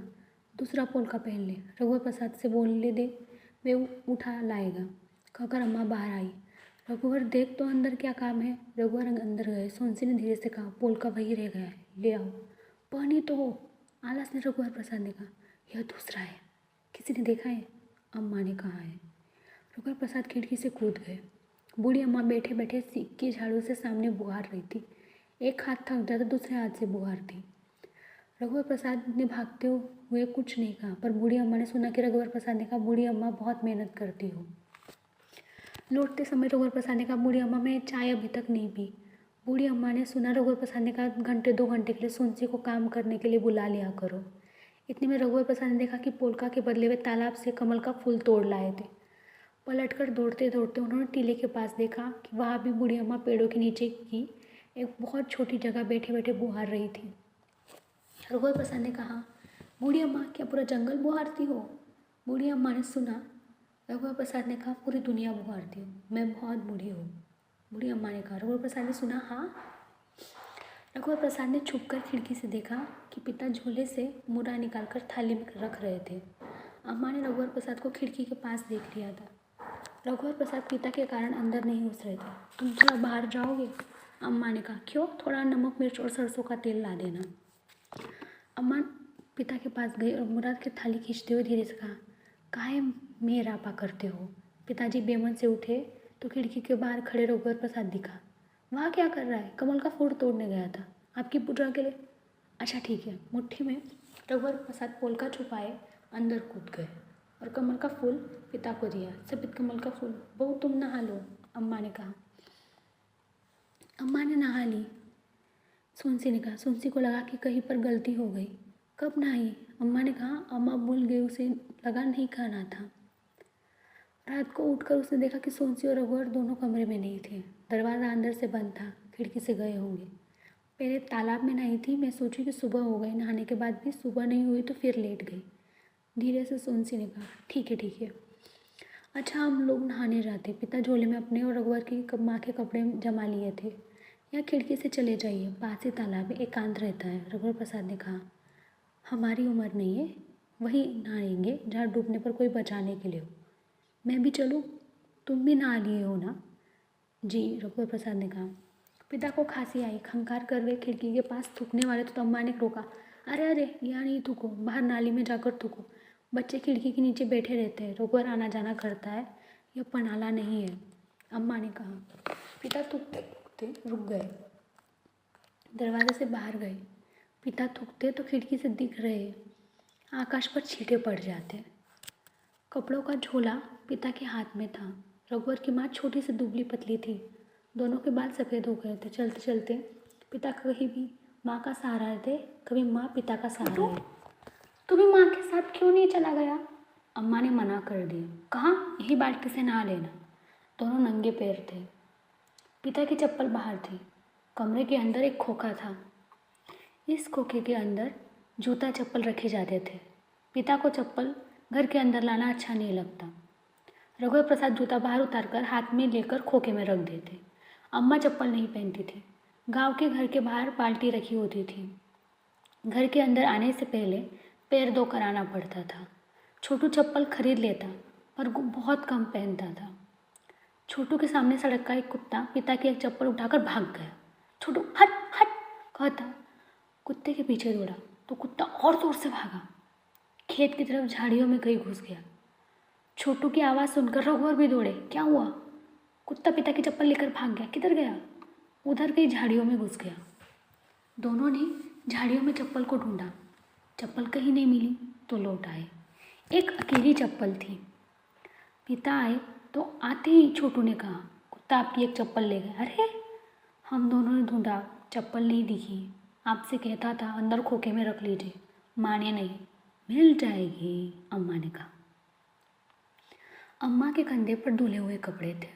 दूसरा पोलका पहन ले, रघुवर प्रसाद से बोलने दे, वे उठा लाएगा, कहकर अम्मा बाहर आई। रघुवर देख तो अंदर क्या काम है। रघुवर अंदर गए। सोनसी ने धीरे से कहा, पोलका वही रह गया है, ले आओ। पहनी तो हो, आलस ने रघुवर प्रसाद ने कहा। यह दूसरा है, किसी ने देखा है? अम्मा ने कहा है। रघुवर प्रसाद खिड़की से कूद गए। बूढ़ी अम्मा बैठे बैठे सीख की झाड़ू से सामने बुहार रही थी। एक हाथ थक जाता, दूसरे हाथ से बुहारती। रघुवर प्रसाद ने भागते हुए कुछ नहीं कहा, पर बूढ़ी अम्मा ने सुना कि रघुवर प्रसाद ने कहा, बूढ़ी अम्मा बहुत मेहनत करती हो। लौटते समय रघुवर प्रसाद ने कहा, बूढ़ी अम्मा मैं चाय अभी तक नहीं पी। बूढ़ी अम्मा ने सुना रघुवर प्रसाद ने कहा, घंटे 2 घंटे के लिए सोनसी को काम करने के लिए बुला लिया करो। इतने में रघुवर प्रसाद ने देखा कि पोलका के बदले वे तालाब से कमल का फूल तोड़ लाए थे। पलटकर दौड़ते दौड़ते उन्होंने टीले के पास देखा कि वहाँ भी बूढ़ी अम्मा पेड़ों के नीचे की एक बहुत छोटी जगह बैठे बैठे बुहार रही थी। रघुवर प्रसाद ने कहा, बूढ़ी अम्मा क्या पूरा जंगल बुहारती हो? बूढ़ी अम्मा ने सुना। रघुवर प्रसाद ने कहा, पूरी दुनिया बुहारती हूँ, मैं बहुत बूढ़ी हूँ। बूढ़ी अम्मा ने कहा। रघुवर प्रसाद ने सुना, हाँ। रघुवर प्रसाद ने छुपकर खिड़की से देखा कि पिता झोले से मुर्रा निकालकर थाली में रख रहे थे। अम्मा ने रघुवर प्रसाद को खिड़की के पास देख लिया था। रघुवर प्रसाद पिता के कारण अंदर नहीं घुस रहे थे। तुम थोड़ा बाहर जाओगे? अम्मा ने कहा। क्यों? थोड़ा नमक मिर्च और सरसों का तेल ला देना। अम्मा पिता के पास गई और मुराद की थाली खींचते हुए धीरे से कहा, काहे मेहरापा करते हो? पिताजी बेमन से उठे तो खिड़की के बाहर खड़े रघुवर प्रसाद दिखा। वहाँ क्या कर रहा है? कमल का फूल तोड़ने गया था, आपकी पूजा के लिए। अच्छा ठीक है। मुट्ठी में रघुवर प्रसाद पोलका छुपाए अंदर कूद गए और कमल का फूल पिता को दिया। सफ़ेद कमल का फूल। बहू तुम नहा लो, अम्मा ने कहा। अम्मा ने नहा ली। सोनसी ने कहा। सोनसी को लगा कि कहीं पर गलती हो गई। कब नहाई? अम्मा ने कहा। अम्मा भूल गई, उसे लगा नहीं खाना था। रात को उठकर उसने देखा कि सोनसी और रघुवर दोनों कमरे में नहीं थे। दरवाज़ा अंदर से बंद था, खिड़की से गए होंगे। पहले तालाब में नहाई थी, मैं सोची कि सुबह हो गई। नहाने के बाद भी सुबह नहीं हुई तो फिर लेट गई। धीरे से सोनसी ने कहा, ठीक है ठीक है। अच्छा हम लोग नहाने जाते। पिता झोले में अपने और रघुवर की माँ के कपड़े जमा लिए थे। या खिड़की से चले जाइए, पास ही तालाब में एकांत रहता है। रघुवर प्रसाद ने कहा, हमारी उम्र नहीं है, वहीं नहाएंगे जहाँ डूबने पर कोई बचाने के लिए हो। मैं भी चलूँ? तुम भी नहा लिए हो ना? जी, रघुवर प्रसाद ने कहा। पिता को खांसी आई। खंखार कर वे खिड़की के पास थूकने वाले तो अम्मा ने रोका। अरे अरे, यहाँ नहीं थूको, बाहर नाली में जाकर थूको। बच्चे खिड़की के नीचे बैठे रहते हैं, रघुवर आना जाना करता है, यह पनाला नहीं है, अम्मा ने कहा। पिता थूकते थूकते रुक गए। दरवाजे से बाहर गए। पिता थूकते तो खिड़की से दिख रहे आकाश पर छींटे पड़ जाते। कपड़ों का झोला पिता के हाथ में था। रघुवर की माँ छोटी सी दुबली पतली थी। दोनों के बाल सफ़ेद हो गए थे। चलते चलते पिता कभी भी माँ का सहारा थे, कभी माँ पिता का सहारा है। तू भी माँ के साथ क्यों नहीं चला गया? अम्मा ने मना कर दिया। कहाँ? यही बाल्टी से नहा लेना। दोनों नंगे पैर थे। पिता की चप्पल बाहर थी। कमरे के अंदर एक खोखा था। इस खोखे के अंदर जूता चप्पल रखे जाते थे। पिता को चप्पल घर के अंदर लाना अच्छा नहीं लगता। रघुवर प्रसाद जूता बाहर उतारकर हाथ में लेकर खोखे में रख देते। अम्मा चप्पल नहीं पहनती थी। गांव के घर के बाहर बाल्टी रखी होती थी। घर के अंदर आने से पहले पैर धो कर आना पड़ता था। छोटू चप्पल खरीद लेता पर बहुत कम पहनता था। छोटू के सामने सड़क का एक कुत्ता पिता की एक चप्पल उठाकर भाग गया। छोटू हट हट कहता कुत्ते के पीछे दौड़ा तो कुत्ता और जोर से भागा। खेत की तरफ झाड़ियों में कहीं घुस गया। छोटू की आवाज़ सुनकर रघुवर भी दौड़े। क्या हुआ? कुत्ता पिता की चप्पल लेकर भाग गया। किधर गया? उधर कहीं झाड़ियों में घुस गया। दोनों ने झाड़ियों में चप्पल को ढूंढा। चप्पल कहीं नहीं मिली तो लौट आए। एक अकेली चप्पल थी। पिता आए तो आते ही छोटू ने कहा कुत्ता आपकी एक चप्पल ले गया। अरे हम दोनों ने ढूंढा, चप्पल नहीं दिखी। आपसे कहता था अंदर खोखे में रख लीजिए, माने नहीं। मिल जाएगी, अम्मा ने कहा। अम्मा के कंधे पर धुले हुए कपड़े थे।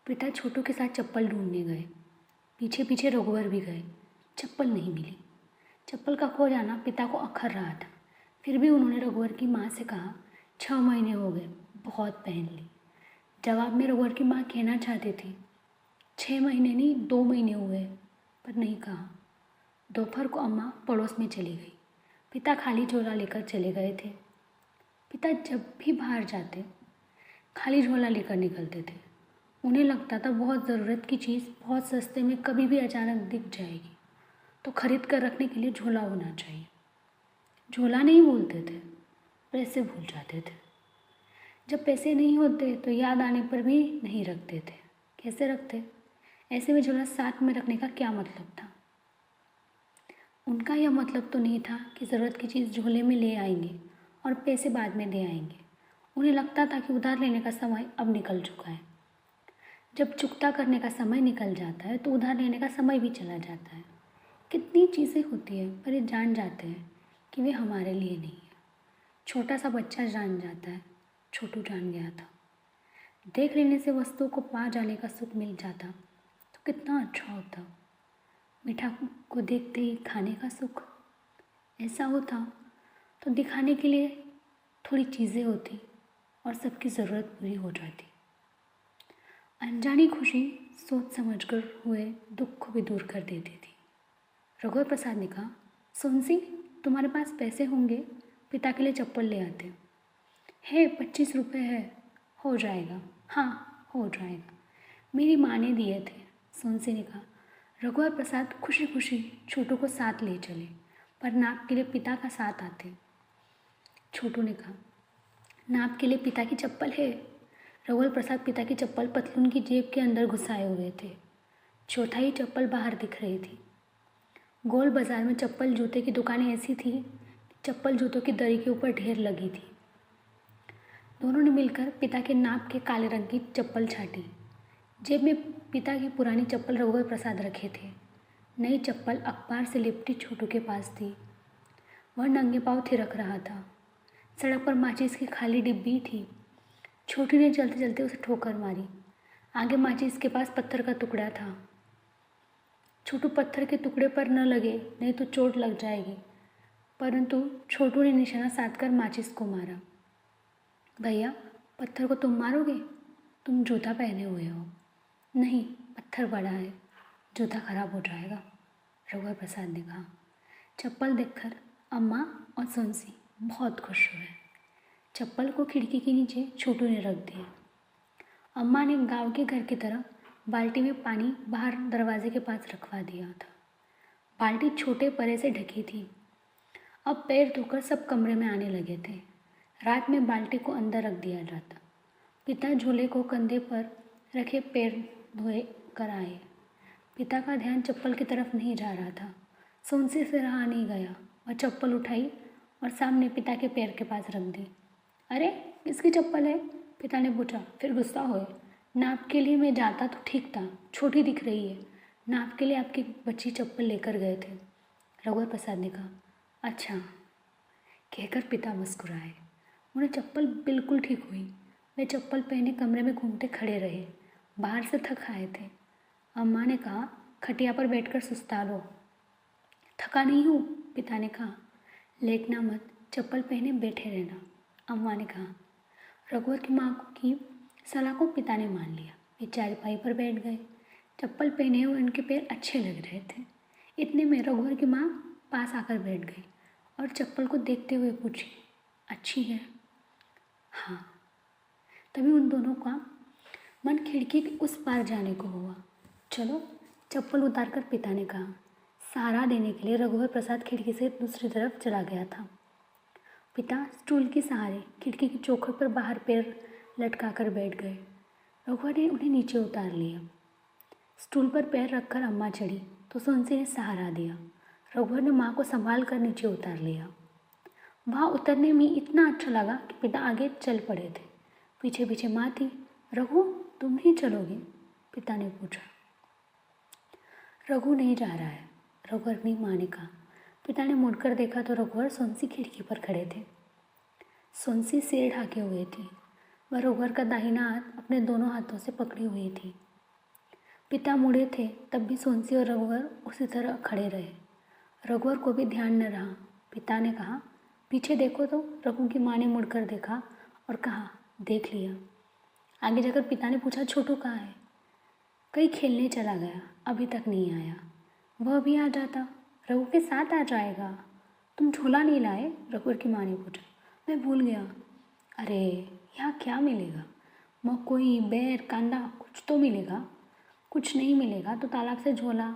पिता छोटू के साथ चप्पल ढूंढने गए। पीछे पीछे रघुवर भी गए। चप्पल नहीं मिली। चप्पल का खो जाना पिता को अखर रहा था। फिर भी उन्होंने रघुवर की माँ से कहा 6 महीने हो गए, बहुत पहन ली। जवाब में रघुवर की माँ कहना चाहती थी 6 महीने नहीं 2 महीने हुए, पर नहीं कहा। दोपहर को अम्मा पड़ोस में चली गई। पिता खाली झोला लेकर चले गए थे। पिता जब भी बाहर जाते खाली झोला लेकर निकलते थे। उन्हें लगता था बहुत ज़रूरत की चीज़ बहुत सस्ते में कभी भी अचानक दिख जाएगी तो खरीद कर रखने के लिए झोला होना चाहिए। झोला नहीं भूलते थे, पैसे भूल जाते थे। जब पैसे नहीं होते तो याद आने पर भी नहीं रखते थे। कैसे रखते? ऐसे में झोला साथ में रखने का क्या मतलब था? उनका यह मतलब तो नहीं था कि ज़रूरत की चीज़ झोले में ले आएंगे और पैसे बाद में दे आएंगे। उन्हें लगता था कि उधार लेने का समय अब निकल चुका है। जब चुकता करने का समय निकल जाता है तो उधार लेने का समय भी चला जाता है। कितनी चीज़ें होती हैं पर ये जान जाते हैं कि वे हमारे लिए नहीं है। छोटा सा बच्चा जान जाता है, छोटू जान गया था। देख लेने से वस्तुओं को पा जाने का सुख मिल जाता तो कितना अच्छा होता। मीठा को देखते ही खाने का सुख। ऐसा होता तो दिखाने के लिए थोड़ी चीज़ें होती और सबकी ज़रूरत पूरी हो जाती। अनजानी खुशी सोच समझकर हुए दुख को भी दूर कर देती थी। रघुवर प्रसाद ने कहा सोनसी, तुम्हारे पास पैसे होंगे, पिता के लिए चप्पल ले आते। है 25 रुपये है, हो जाएगा। हाँ हो जाएगा, मेरी माँ ने दिए थे, सोनसी ने कहा। रघुवर प्रसाद खुशी खुशी छोटू को साथ ले चले पर नाप के लिए पिता का साथ आते। छोटू ने कहा नाप के लिए पिता की चप्पल है। रघुवर प्रसाद पिता की चप्पल पतलून की जेब के अंदर घुसाए हुए थे। चौथाई चप्पल बाहर दिख रही थी। गोल बाजार में चप्पल जूते की दुकानें ऐसी थी कि चप्पल जूतों की दरी के ऊपर ढेर लगी थी। दोनों ने मिलकर पिता के नाप के काले रंग की चप्पल छाटी। जेब में पिता की पुरानी चप्पल रघुवर प्रसाद रखे थे। नई चप्पल अखबार से लिपटी छोटू के पास थी। वह नंगे पाँव थिरक रहा था। सड़क पर माचिस की खाली डिब्बी थी। छोटू ने चलते चलते उसे ठोकर मारी। आगे माचिस के पास पत्थर का टुकड़ा था। छोटू पत्थर के टुकड़े पर न लगे, नहीं तो चोट लग जाएगी, परंतु छोटू ने निशाना साधकर माचिस को मारा। भैया, पत्थर को तुम मारोगे? तुम जूता पहने हुए हो। नहीं, पत्थर बड़ा है, जूता खराब हो जाएगा, रघुवर प्रसाद ने कहा। चप्पल देखकर अम्मा और सोनसी बहुत खुश हुए। चप्पल को खिड़की के नीचे छोटू ने रख दिया। अम्मा ने गांव के घर की तरह बाल्टी में पानी बाहर दरवाजे के पास रखवा दिया था। बाल्टी छोटे परे से ढकी थी। अब पैर धोकर सब कमरे में आने लगे थे। रात में बाल्टी को अंदर रख दिया जाता। पिता झूले को कंधे पर रखे पैर धोए कर आए। पिता का ध्यान चप्पल की तरफ नहीं जा रहा था। सोनसी से रहा नहीं गया। वह चप्पल उठाई और सामने पिता के पैर के पास रख दी। अरे, किसकी चप्पल है? पिता ने पूछा, फिर गुस्सा हुए। नाप के लिए मैं जाता तो ठीक था, छोटी दिख रही है। नाप के लिए आपकी बच्ची चप्पल लेकर गए थे, रघुवर प्रसाद ने कहा। अच्छा, कहकर पिता मुस्कुराए। उन्हें चप्पल बिल्कुल ठीक हुई। वे चप्पल पहने कमरे में घूमते खड़े रहे। बाहर से थक आए थे। अम्मा ने कहा, खटिया पर बैठकर सुस्ता लो। थका नहीं हूँ, पिता ने कहा। लेटना मत, चप्पल पहने बैठे रहना। अम्मा ने कहा। रघुवर की माँ की सलाह को पिता ने मान लिया। वे चारपाई पर बैठ गए। चप्पल पहने हुए उनके पैर अच्छे लग रहे थे। इतने में रघुवर की माँ पास आकर बैठ गई और चप्पल को देखते हुए पूछी, अच्छी है? हाँ। तभी उन दोनों का मन खिड़की के उस पार जाने को हुआ। चलो। चप्पल उतारकर पिता ने कहा। सहारा देने के लिए रघुवर प्रसाद खिड़की से दूसरी तरफ चला गया था। पिता स्टूल के सहारे खिड़की की चौखट पर बाहर पैर लटकाकर बैठ गए। रघुवर ने उन्हें नीचे उतार लिया। स्टूल पर पैर रखकर अम्मा चढ़ी तो सोनसी ने सहारा दिया। रघुवर ने माँ को संभाल कर नीचे उतार लिया। वहाँ उतरने में इतना अच्छा लगा कि पिता आगे चल पड़े थे। पीछे पीछे माँ थी। रघु, तुम नहीं चलोगे? पिता ने पूछा। रघु नहीं जा रहा है, रघुवर की माँ ने कहा। पिता ने मुड़कर देखा तो रघुवर सोनसी खिड़की पर खड़े थे। सोनसी सिर ढाके हुए थी। वह रघुवर का दाहिना हाथ अपने दोनों हाथों से पकड़ी हुई थी। पिता मुड़े थे तब भी सोनसी और रघुवर उसी तरह खड़े रहे। रघुवर को भी ध्यान न रहा। पिता ने कहा, पीछे देखो तो। रघु की माँ ने मुड़कर देखा और कहा, देख लिया। आगे जाकर पिता ने पूछा, छोटू कहाँ है? कहीं खेलने चला गया, अभी तक नहीं आया। वह भी आ जाता, रघु के साथ आ जाएगा। तुम झोला नहीं लाए? रघुवर की माँ ने पूछा। मैं भूल गया। अरे यहाँ क्या मिलेगा? मकोई, बैर, कांदा कुछ तो मिलेगा। कुछ नहीं मिलेगा तो तालाब से झोला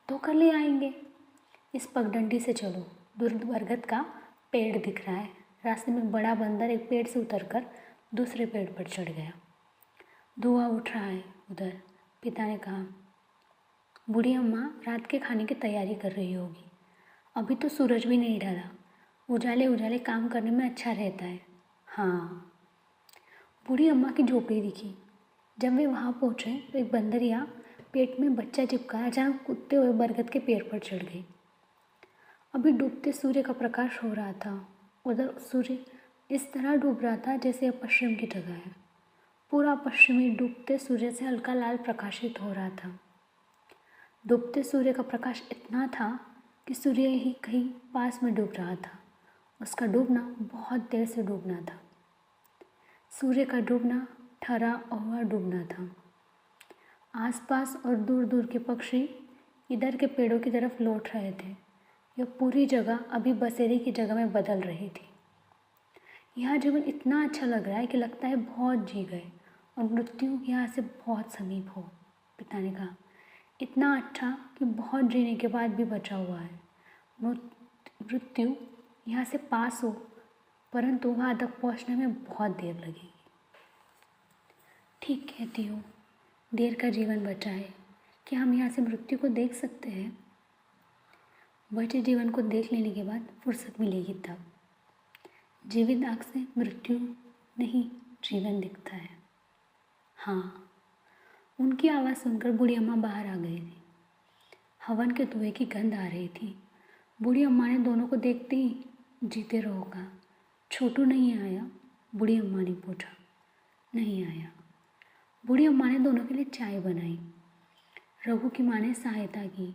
धोकर ले आएंगे। इस पगडंडी से चलो, दूर बरगद का पेड़ दिख रहा है। रास्ते में बड़ा बंदर एक पेड़ से उतरकर दूसरे पेड़ पर चढ़ गया। धुआं उठ रहा है उधर। पिता ने कहा, बूढ़ी अम्मा रात के खाने की तैयारी कर रही होगी। अभी तो सूरज भी नहीं ढला। उजाले उजाले काम करने में अच्छा रहता है। हाँ। बूढ़ी अम्मा की झोपड़ी दिखी। जब वे वहाँ पहुँचे तो एक बंदरिया पेट में बच्चा चिपकाया जहाँ कूदते हुए बरगद के पेड़ पर चढ़ गई। अभी डूबते सूर्य का प्रकाश हो रहा था। उधर सूर्य इस तरह डूब रहा था जैसे अब पश्चिम की जगह है। पूरा पश्चिमी डूबते सूर्य से हल्का लाल प्रकाशित हो रहा था। डूबते सूर्य का प्रकाश इतना था कि सूर्य ही कहीं पास में डूब रहा था। उसका डूबना बहुत देर से डूबना था। सूर्य का डूबना ठहरा हुआ डूबना था। आसपास और दूर दूर के पक्षी इधर के पेड़ों की तरफ लौट रहे थे। यह पूरी जगह अभी बसेरे की जगह में बदल रही थी। यह जीवन इतना अच्छा लग रहा है कि लगता है बहुत जी गए और मृत्यु यहाँ से बहुत समीप हो। पिता ने कहा, इतना अच्छा कि बहुत जीने के बाद भी बचा हुआ है। मृत्यु यहाँ से पास हो, परंतु वहाँ तक पहुँचने में बहुत देर लगेगी। ठीक कहती हो, देर का जीवन बचा है। क्या हम यहाँ से मृत्यु को देख सकते हैं? बचे जीवन को देख लेने के बाद फुर्सत मिलेगी तब। जीवित आँख से मृत्यु नहीं, जीवन दिखता है। हाँ। उनकी आवाज़ सुनकर बूढ़ी अम्मा बाहर आ गई थी। हवन के धुएं की गंध आ रही थी। बूढ़ी अम्मा ने दोनों को देखते ही, जीते रहो कहा। छोटू नहीं आया? बूढ़ी अम्मा ने पूछा। नहीं आया। बूढ़ी अम्मा ने दोनों के लिए चाय बनाई। रघु की माँ ने सहायता की।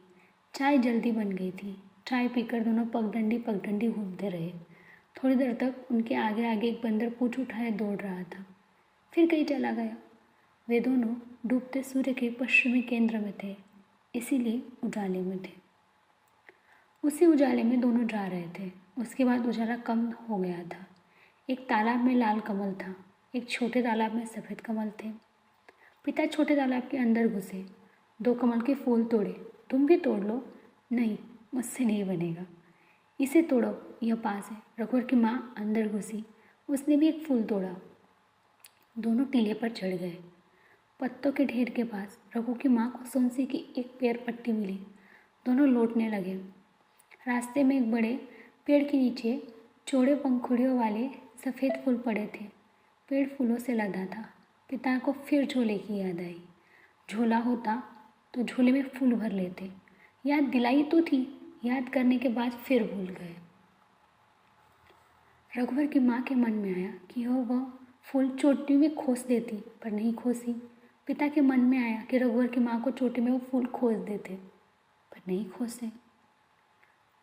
चाय जल्दी बन गई थी। चाय पीकर दोनों पगडंडी पगडंडी घूमते रहे। थोड़ी देर तक उनके आगे आगे एक बंदर पूँछ उठाए दौड़ रहा था, फिर कहीं चला गया। वे दोनों डूबते सूर्य के पश्चिमी केंद्र में थे, इसीलिए उजाले में थे। उसी उजाले में दोनों जा रहे थे। उसके बाद उजाला कम हो गया था। एक तालाब में लाल कमल था, एक छोटे तालाब में सफ़ेद कमल थे। पिता छोटे तालाब के अंदर घुसे, 2 कमल के फूल तोड़े। तुम भी तोड़ लो। नहीं, मुझसे नहीं बनेगा। इसे तोड़ो, यह पास है। रघुवर की माँ अंदर घुसी, उसने भी एक फूल तोड़ा। दोनों टीले पर चढ़ गए। पत्तों के ढेर के पास रघु की माँ को सोनसी की एक पैर पट्टी मिली। दोनों लौटने लगे। रास्ते में एक बड़े पेड़ के नीचे चौड़े पंखुड़ियों वाले सफ़ेद फूल पड़े थे। पेड़ फूलों से लदा था। पिता को फिर झोले की याद आई। झोला होता तो झोले में फूल भर लेते। याद दिलाई तो थी, याद करने के बाद फिर भूल गए। रघुवर की माँ के मन में आया कि वह फूल चोटी में खोस देती, पर नहीं खोसी। पिता के मन में आया कि रघुवर की माँ को चोटी में वो फूल खोस देते, पर नहीं खोसे।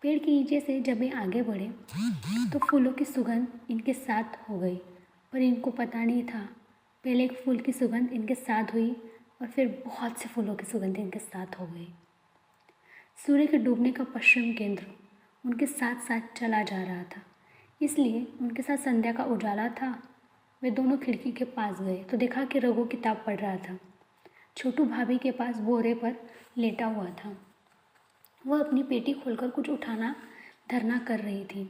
पेड़ के नीचे से जब ये आगे बढ़े तो फूलों की सुगंध इनके साथ हो गई, पर इनको पता नहीं था पहले एक फूल की सुगंध इनके साथ हुई और फिर बहुत से फूलों की सुगंध इनके साथ हो गई। सूर्य के डूबने का पश्चिम केंद्र उनके साथ साथ चला जा रहा था, इसलिए उनके साथ संध्या का उजाला था। वे दोनों खिड़की के पास गए तो देखा कि रघु किताब पढ़ रहा था। छोटू भाभी के पास बोरे पर लेटा हुआ था। वह अपनी पेटी खोलकर कुछ उठाना धरना कर रही थी।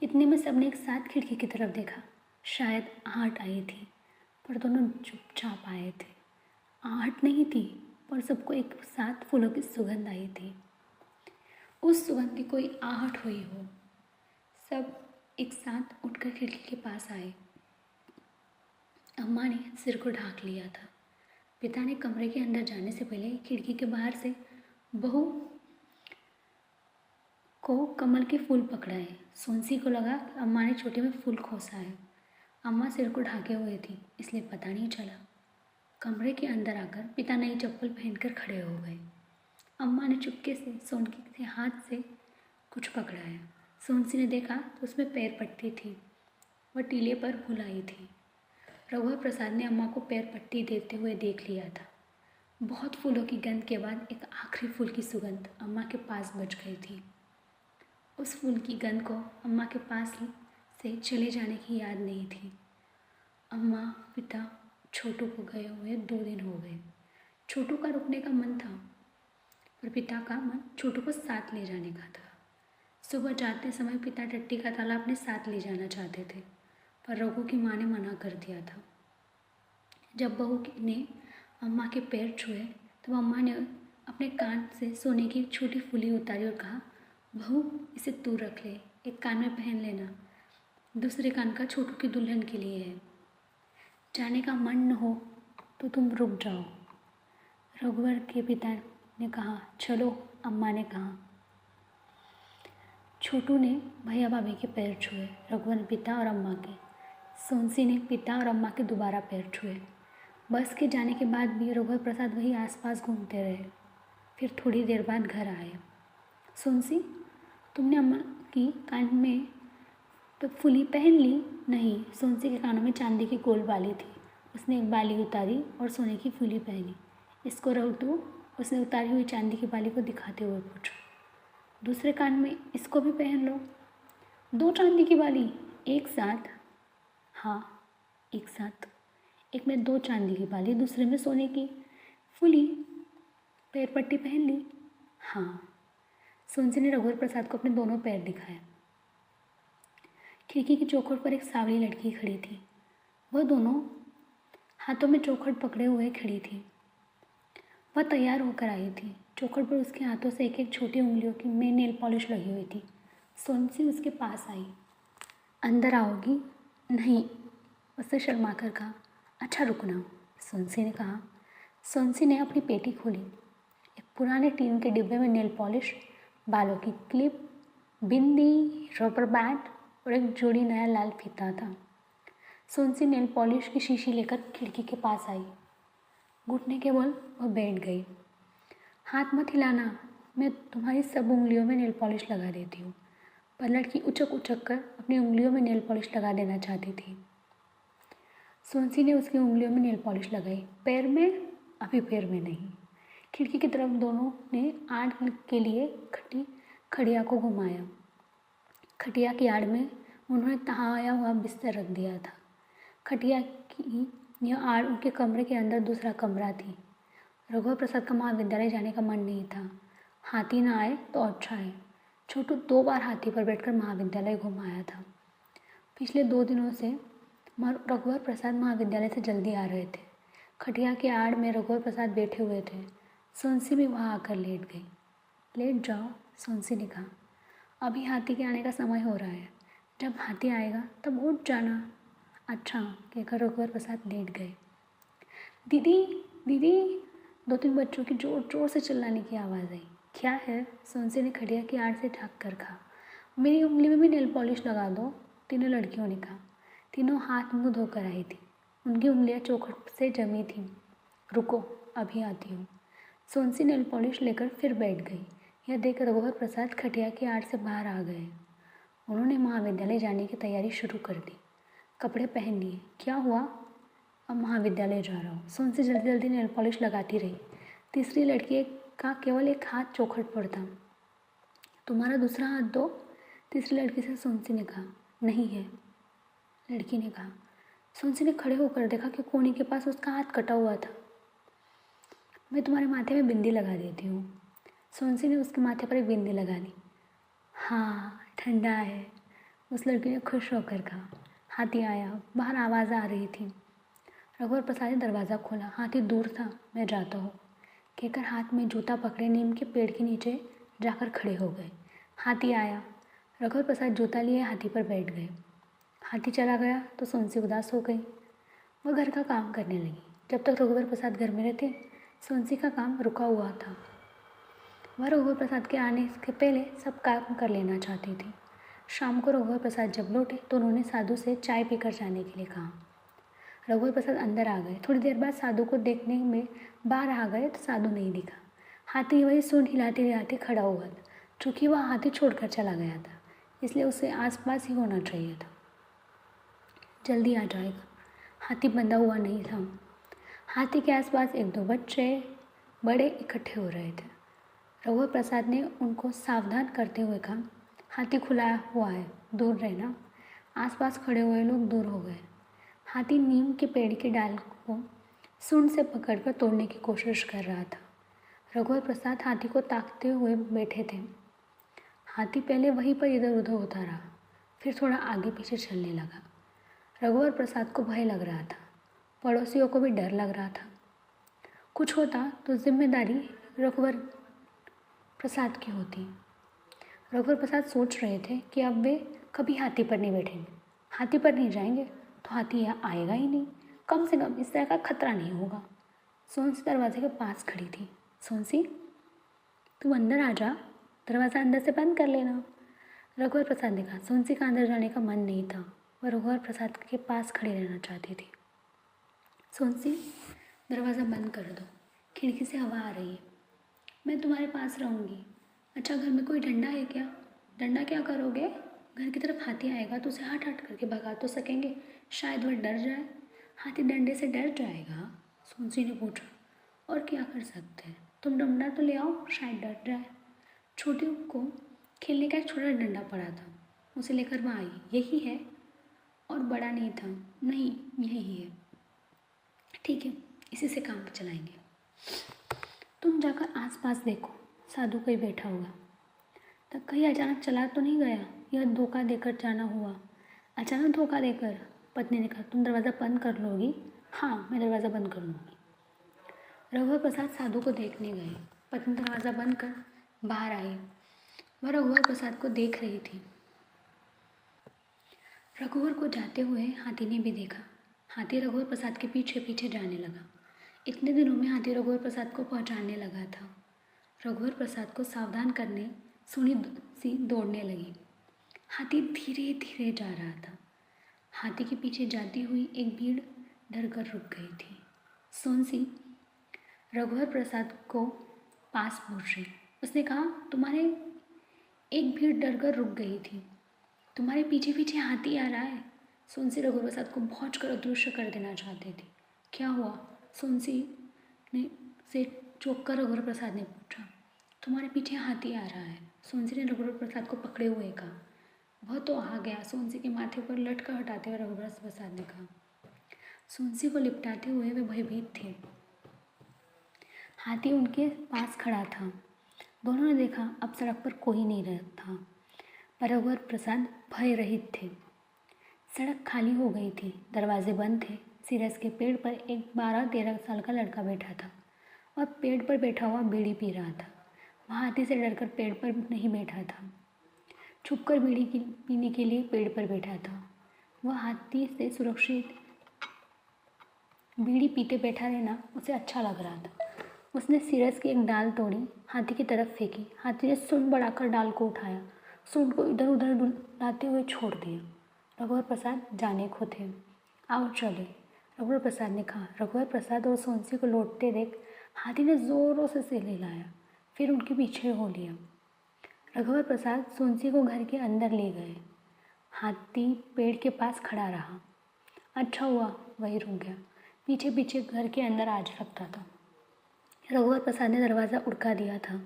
इतने में सबने एक साथ खिड़की की तरफ देखा। शायद आहट आई थी, पर दोनों चुपचाप आए थे। आहट नहीं थी, पर सबको एक साथ फूलों की सुगंध आई थी। उस सुगंध की कोई आहट हुई हो। सब एक साथ उठकर खिड़की के पास आए। अम्मा ने सिर को ढाक लिया था। पिता ने कमरे के अंदर जाने से पहले खिड़की के बाहर से बहू को कमल के फूल पकड़ाए। सोनसी को लगा कि अम्मा ने छोटे में फूल खोसा है। अम्मा सिर को ढाके हुए थी, इसलिए पता नहीं चला। कमरे के अंदर आकर पिता नई चप्पल पहनकर खड़े हो गए। अम्मा ने चुपके से सोनकी के हाथ से कुछ पकड़ाया। सोनसी ने देखा तो उसमें पैर पट्टी थी। वह टीले पर भुलाई थी। रघुवर प्रसाद ने अम्मा को पैर पट्टी देते हुए देख लिया था। बहुत फूलों की गंध के बाद एक आखिरी फूल की सुगंध अम्मा के पास बच गई थी। उस फूल की गंध को अम्मा के पास से चले जाने की याद नहीं थी। अम्मा पिता छोटू को गए हुए 2 दिन हो गए। छोटू का रुकने का मन था, पर पिता का मन छोटू को साथ ले जाने का था। सुबह जाते समय पिता टट्टी का ताला अपने साथ ले जाना चाहते थे, पर रघु की माँ ने मना कर दिया था। जब बहू ने अम्मा के पैर छुए तब अम्मा ने अपने कान से सोने की एक छोटी फूली उतारी और कहा, बहू इसे तू रख ले, एक कान में पहन लेना, दूसरे कान का छोटू की दुल्हन के लिए है। जाने का मन न हो तो तुम रुक जाओ। रघुवर के पिता ने कहा, चलो। अम्मा ने कहा। छोटू ने भैया भाभी के पैर छुए, रघुवर ने पिता और अम्मा के। सोनसी ने पिता और अम्मा के दोबारा पैर छुए। बस के जाने के बाद भी रघुवर प्रसाद वही आसपास घूमते रहे। फिर थोड़ी देर बाद घर आए। सोनसी, तुमने अम्मा की कान में तो फूली पहन ली? नहीं। सोनसी के कानों में चांदी की गोल बाली थी। उसने एक बाली उतारी और सोने की फूली पहनी। इसको रख दो, उसने उतारी हुई चांदी की बाली को दिखाते हुए पूछा। दूसरे कान में इसको भी पहन लो। 2 चांदी की बाली एक साथ? हाँ, एक साथ। एक में 2 चांदी की बाली, दूसरे में सोने की फूली। पैर पट्टी पहन ली? हाँ। सोनसी ने रघुवर प्रसाद को अपने दोनों पैर दिखाए। खिड़की की चौखट पर एक सांवली लड़की खड़ी थी। वह दोनों हाथों में चौखट पकड़े हुए खड़ी थी। वह तैयार होकर आई थी। चौखट पर उसके हाथों से एक एक छोटी उंगलियों की में नेल पॉलिश लगी हुई थी। सोनसी उसके पास आई। अंदर आओगी? नहीं, उसने शर्मा कर कहा। अच्छा रुकना, सोनसी ने कहा। सोनसी ने अपनी पेटी खोली। एक पुराने टीन के डिब्बे में नेल पॉलिश, बालों की क्लिप, बिंदी, रबर बैंड और एक जोड़ी नया लाल फीता था। सोनसी नेल पॉलिश की शीशी लेकर खिड़की के पास आई। घुटने के बल वह बैठ गई। हाथ मत हिलाना, मैं तुम्हारी सब उंगलियों में नेल पॉलिश लगा देती हूँ। पर लड़की उचक उचक कर अपनी उंगलियों में नेल पॉलिश लगा देना चाहती थी। सोनसी ने उसकी उंगलियों में नेल पॉलिश लगाई। पैर में? अभी पैर में नहीं। खिड़की की तरफ दोनों ने आड़ के लिए खटिया को घुमाया। खटिया की आड़ में उन्होंने तहाया हुआ बिस्तर रख दिया था। खटिया की यह आड़ उनके कमरे के अंदर दूसरा कमरा थी। रघुवर प्रसाद का महाविद्यालय जाने का मन नहीं था। हाथी ना आए तो अच्छा है। छोटू 2 बार हाथी पर बैठकर महाविद्यालय घूम आया था। पिछले 2 दिनों से रघुवर प्रसाद महाविद्यालय से जल्दी आ रहे थे। खटिया के आड़ में रघुवर प्रसाद बैठे हुए थे। सोनसी भी वहाँ आकर लेट गई। लेट जाओ, सोनसी ने कहा। अभी हाथी के आने का समय हो रहा है। जब हाथी आएगा तब उठ जाना। अच्छा, कहकर रघुवर प्रसाद लेट गए। दीदी, दीदी, 2-3 बच्चों की जोर जोर से चिल्लाने की आवाज़ आई। क्या है? सोनसी ने खटिया की आड़ से ढक कर कहा। मेरी उंगली में भी नेल पॉलिश लगा दो, तीनों लड़कियों ने कहा। तीनों हाथ मुंह धोकर आई थी। उनकी उंगलियां चौखट से जमी थीं। रुको, अभी आती हूँ। सोनसी नेल पॉलिश लेकर फिर बैठ गई। यह देख रघुवर प्रसाद खटिया की आड़ से बाहर आ गए। उन्होंने महाविद्यालय जाने की तैयारी शुरू कर दी। कपड़े पहन लिए। क्या हुआ? अब महाविद्यालय जा रहा हूँ। सोनसी जल्दी जल्दी नेल पॉलिश लगाती रही। तीसरी लड़की का केवल एक हाथ चौखट पर था। तुम्हारा दूसरा हाथ दो, तीसरी लड़की से सोनसी ने कहा। नहीं है, लड़की ने कहा। सोनसी ने खड़े होकर देखा कि कोनी के पास उसका हाथ कटा हुआ था। मैं तुम्हारे माथे में बिंदी लगा देती हूँ। सोनसी ने उसके माथे पर एक बिंदी लगा दी। हाँ, ठंडा है, उस लड़की ने खुश होकर कहा। हाथी आया। बाहर आवाज़ आ रही थी। रघुवर प्रसाद ने दरवाज़ा खोला। हाथी दूर था। मैं जाता हूँ कहकर हाथ में जूता पकड़े नीम के पेड़ के नीचे जाकर खड़े हो गए। हाथी आया। रघुवर प्रसाद जूता लिए हाथी पर बैठ गए। हाथी चला गया तो सोनसी उदास हो गई। वह घर का काम करने लगी। जब तक रघुवर प्रसाद घर में रहते, सोनसी का काम रुका हुआ था। वह रघुवर प्रसाद के आने के पहले सब काम कर लेना चाहती थी। शाम को रघुवर प्रसाद जब लौटे तो उन्होंने साधु से चाय पीकर जाने के लिए कहा। रघुवर प्रसाद अंदर आ गए। थोड़ी देर बाद साधु को देखने में बाहर आ गए तो साधु नहीं दिखा। हाथी वही सूंड हिलाते हिलाते खड़ा हुआ था। चूँकि वह हाथी छोड़कर चला गया था, इसलिए उसे आसपास ही होना चाहिए था। जल्दी आ जाएगा। हाथी बंधा हुआ नहीं था। हाथी के आसपास एक दो बच्चे बड़े इकट्ठे हो रहे थे। रघुवर प्रसाद ने उनको सावधान करते हुए कहा, हाथी खुला हुआ है, दूर रहना। आसपास खड़े हुए लोग दूर हो गए। हाथी नीम के पेड़ की डाल को सूंड से पकड़कर तोड़ने की कोशिश कर रहा था। रघुवर प्रसाद हाथी को ताकते हुए बैठे थे। हाथी पहले वहीं पर इधर उधर होता रहा, फिर थोड़ा आगे पीछे चलने लगा। रघुवर प्रसाद को भय लग रहा था। पड़ोसियों को भी डर लग रहा था। कुछ होता तो जिम्मेदारी रघुवर प्रसाद की होती। रघुवर प्रसाद सोच रहे थे कि अब वे कभी हाथी पर नहीं बैठेंगे। हाथी पर नहीं जाएंगे तो हाथी यहाँ आएगा ही नहीं। कम से कम इस तरह का खतरा नहीं होगा। सोनसी दरवाजे के पास खड़ी थी। सोनसी, तुम अंदर आ जा, दरवाज़ा अंदर से बंद कर लेना। रघुवर प्रसाद ने कहा। सोनसी का अंदर जाने का मन नहीं था। वह रघुवर प्रसाद के पास खड़ी रहना चाहती थी। सोनसी, दरवाज़ा बंद कर दो, खिड़की से हवा आ रही है। मैं तुम्हारे पास रहूँगी। अच्छा, घर में कोई डंडा है क्या? डंडा क्या करोगे? घर की तरफ हाथी आएगा तो उसे हट हट करके भगा तो सकेंगे। शायद वह डर जाए। हाथी डंडे से डर जाएगा? सोनसी ने पूछा। और क्या कर सकते हैं? तुम डंडा तो ले आओ, शायद डर जाए। छोटी को खेलने का एक छोटा डंडा पड़ा था, उसे लेकर वह आई। यही है? और बड़ा नहीं था। नहीं, यही है। ठीक है, इसी से काम चलाएंगे। तुम जाकर आसपास देखो, साधु कोई बैठा होगा। तब कहीं अचानक चला तो नहीं गया? यह धोखा देकर जाना हुआ। अचानक धोखा देकर? पत्नी ने कहा। तुम दरवाज़ा बंद कर लोगी? हाँ, मैं दरवाज़ा बंद कर लूँगी। रघुवर प्रसाद साधु को देखने गए। पत्नी दरवाज़ा बंद कर बाहर आई। वह रघुवर प्रसाद को देख रही थी। रघुवर को जाते हुए हाथी ने भी देखा। हाथी रघुवर प्रसाद के पीछे पीछे जाने लगा। इतने दिनों में हाथी रघुवर प्रसाद को पहचानने लगा था। रघुवर प्रसाद को सावधान करने सुनी सी दौड़ने लगी। हाथी धीरे धीरे जा रहा था। हाथी के पीछे जाती हुई एक भीड़ डर कर रुक गई थी। सोनसी रघुवर प्रसाद को पास पहुँची। उसने कहा, तुम्हारे एक भीड़ डर कर रुक गई थी। तुम्हारे पीछे पीछे हाथी आ रहा है। सोनसी रघुवर प्रसाद को भौंच कर अदृश्य कर देना चाहती थी। क्या हुआ? सोनसी ने से चौंक कर रघुवर प्रसाद ने पूछा। तुम्हारे पीछे हाथी आ रहा है। सोनसी ने रघुवर प्रसाद को पकड़े हुए कहा। वह तो आ गया। सोनसी के माथे पर लटका हटाते हुए रघुवर प्रसाद ने कहा। सोनसी को लिपटाते हुए वे भयभीत थे। हाथी उनके पास खड़ा था। दोनों ने देखा अब सड़क पर कोई नहीं था, पर रघुवर प्रसाद भय रहित थे। सड़क खाली हो गई थी। दरवाजे बंद थे। सिरस के पेड़ पर एक 12-13 साल का लड़का बैठा था और पेड़ पर बैठा हुआ बीड़ी पी रहा था। वह हाथी से डरकर पेड़ पर नहीं बैठा था, छुपकर बीड़ी पीने के लिए पेड़ पर बैठा था। वह हाथी से सुरक्षित बीड़ी पीते बैठा रहना उसे अच्छा लग रहा था। उसने सिरस की एक डाल तोड़ी, हाथी की तरफ फेंकी। हाथी ने सूंड बढ़ाकर डाल को उठाया, सूंड को इधर उधर डुलाते हुए छोड़ दिया। रघुवर प्रसाद जाने को थे। आओ चले, रघुवर प्रसाद ने कहा। रघुवर प्रसाद और सोनसी को लौटते देख हाथी ने जोरों से सिर हिलाया, फिर उनके पीछे हो लिया। रघुवर प्रसाद सोनसी को घर के अंदर ले गए। हाथी पेड़ के पास खड़ा रहा। अच्छा हुआ वही रुक गया, पीछे पीछे घर के अंदर आ सकता था। रघुवर प्रसाद ने दरवाज़ा उड़का दिया था।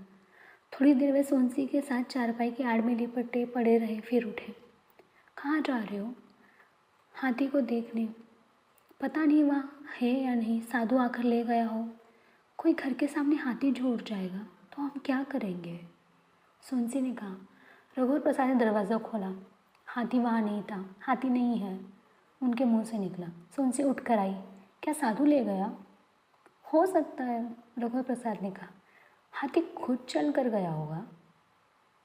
थोड़ी देर वे सोनसी के साथ चारपाई की आड़ में लिपटे पड़े रहे, फिर उठे। कहाँ जा रहे हो? हाथी को देखने। पता नहीं वहाँ है या नहीं, साधु आकर ले गया हो। कोई घर के सामने हाथी छोड़ जाएगा तो हम क्या करेंगे? सोनसी ने कहा। रघुवर प्रसाद ने दरवाज़ा खोला। हाथी वहाँ नहीं था। हाथी नहीं है, उनके मुंह से निकला। सोनसी उठ कर आई। क्या साधु ले गया? हो सकता है, रघुवर प्रसाद ने कहा। हाथी खुद चल कर गया होगा।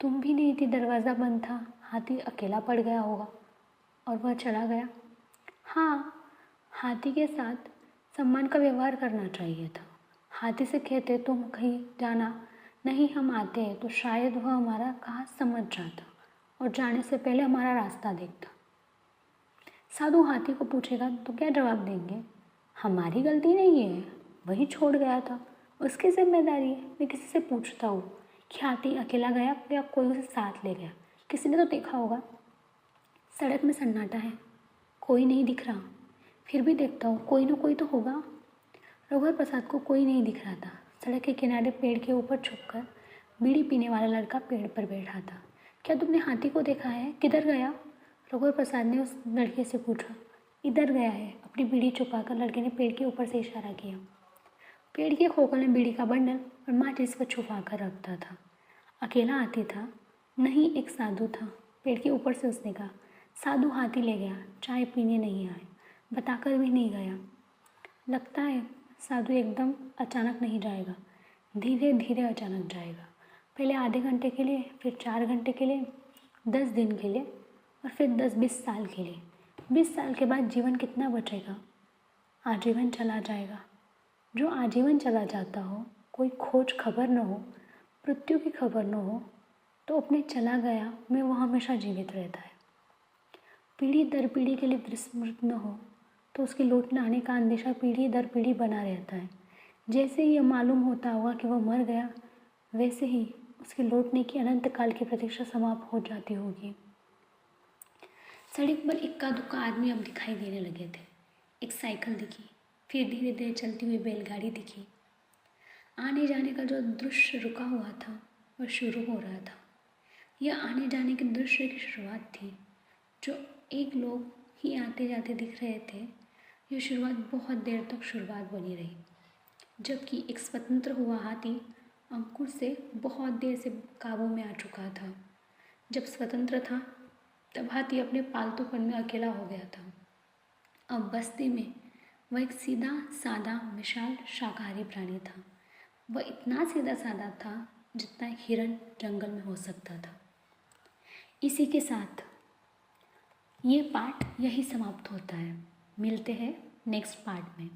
तुम भी नहीं थी, दरवाज़ा बंद था। हाथी अकेला पड़ गया होगा और वह चला गया। हाँ, हाथी के साथ सम्मान का व्यवहार करना चाहिए था। हाथी से कहते तुम कहीं जाना नहीं, हम आते हैं, तो शायद वह हमारा कहा समझ जाता और जाने से पहले हमारा रास्ता देखता। साधु हाथी को पूछेगा तो क्या जवाब देंगे? हमारी गलती नहीं है, वही छोड़ गया था, उसकी जिम्मेदारी है। मैं किसी से पूछता हूँ कि हाथी अकेला गया या कोई उसे साथ ले गया, किसी ने तो देखा होगा। सड़क में सन्नाटा है, कोई नहीं दिख रहा। फिर भी देखता हूँ, कोई ना कोई तो होगा। रघुवर प्रसाद को कोई नहीं दिख रहा था। सड़क के किनारे पेड़ के ऊपर छुपकर बीड़ी पीने वाला लड़का पेड़ पर बैठा था। क्या तुमने हाथी को देखा है? किधर गया? रघुवर प्रसाद ने उस लड़के से पूछा। इधर गया है। अपनी बीड़ी छुपाकर लड़के ने पेड़ के ऊपर से इशारा किया। पेड़ के खोखल में बीड़ी का बंडल और माचिस को छुपा कर रखता था। अकेला हाथी था? नहीं, एक साधु था। पेड़ के ऊपर से उसने कहा। साधु हाथी ले गया, चाय पीने नहीं आए, बताकर भी नहीं गया। लगता है साधु एकदम अचानक नहीं जाएगा, धीरे धीरे अचानक जाएगा। पहले आधे घंटे के लिए, फिर 4 घंटे के लिए, 10 दिन के लिए और फिर 10-20 साल के लिए। 20 साल के बाद जीवन कितना बचेगा? आजीवन चला जाएगा। जो आजीवन चला जाता हो, कोई खोज खबर न हो, मृत्यु की खबर न हो, तो अपने चला गया में वो हमेशा जीवित रहता है। पीढ़ी दर पीढ़ी के लिए विस्मृत न हो तो उसके लौटने आने का अंदेशा पीढ़ी दर पीढ़ी बना रहता है। जैसे ही यह मालूम होता होगा कि वह मर गया, वैसे ही उसके लौटने की अनंत काल की प्रतीक्षा समाप्त हो जाती होगी। सड़क पर इक्का दुक्का आदमी अब दिखाई देने लगे थे। एक साइकिल दिखी, फिर धीरे धीरे चलती हुई बैलगाड़ी दिखी। आने जाने का जो दृश्य रुका हुआ था वह शुरू हो रहा था। यह आने जाने के दृश्य की शुरुआत थी। जो एक लोग ही आते जाते दिख रहे थे, यह शुरुआत बहुत देर तक शुरुआत बनी रही। जबकि एक स्वतंत्र हुआ हाथी अंकुर से बहुत देर से काबू में आ चुका था। जब स्वतंत्र था तब हाथी अपने पालतूपन में अकेला हो गया था। अब बस्ती में वह एक सीधा सादा विशाल शाकाहारी प्राणी था। वह इतना सीधा सादा था जितना एक हिरन जंगल में हो सकता था। इसी के साथ ये पार्ट यही समाप्त होता है। मिलते हैं नेक्स्ट पार्ट में।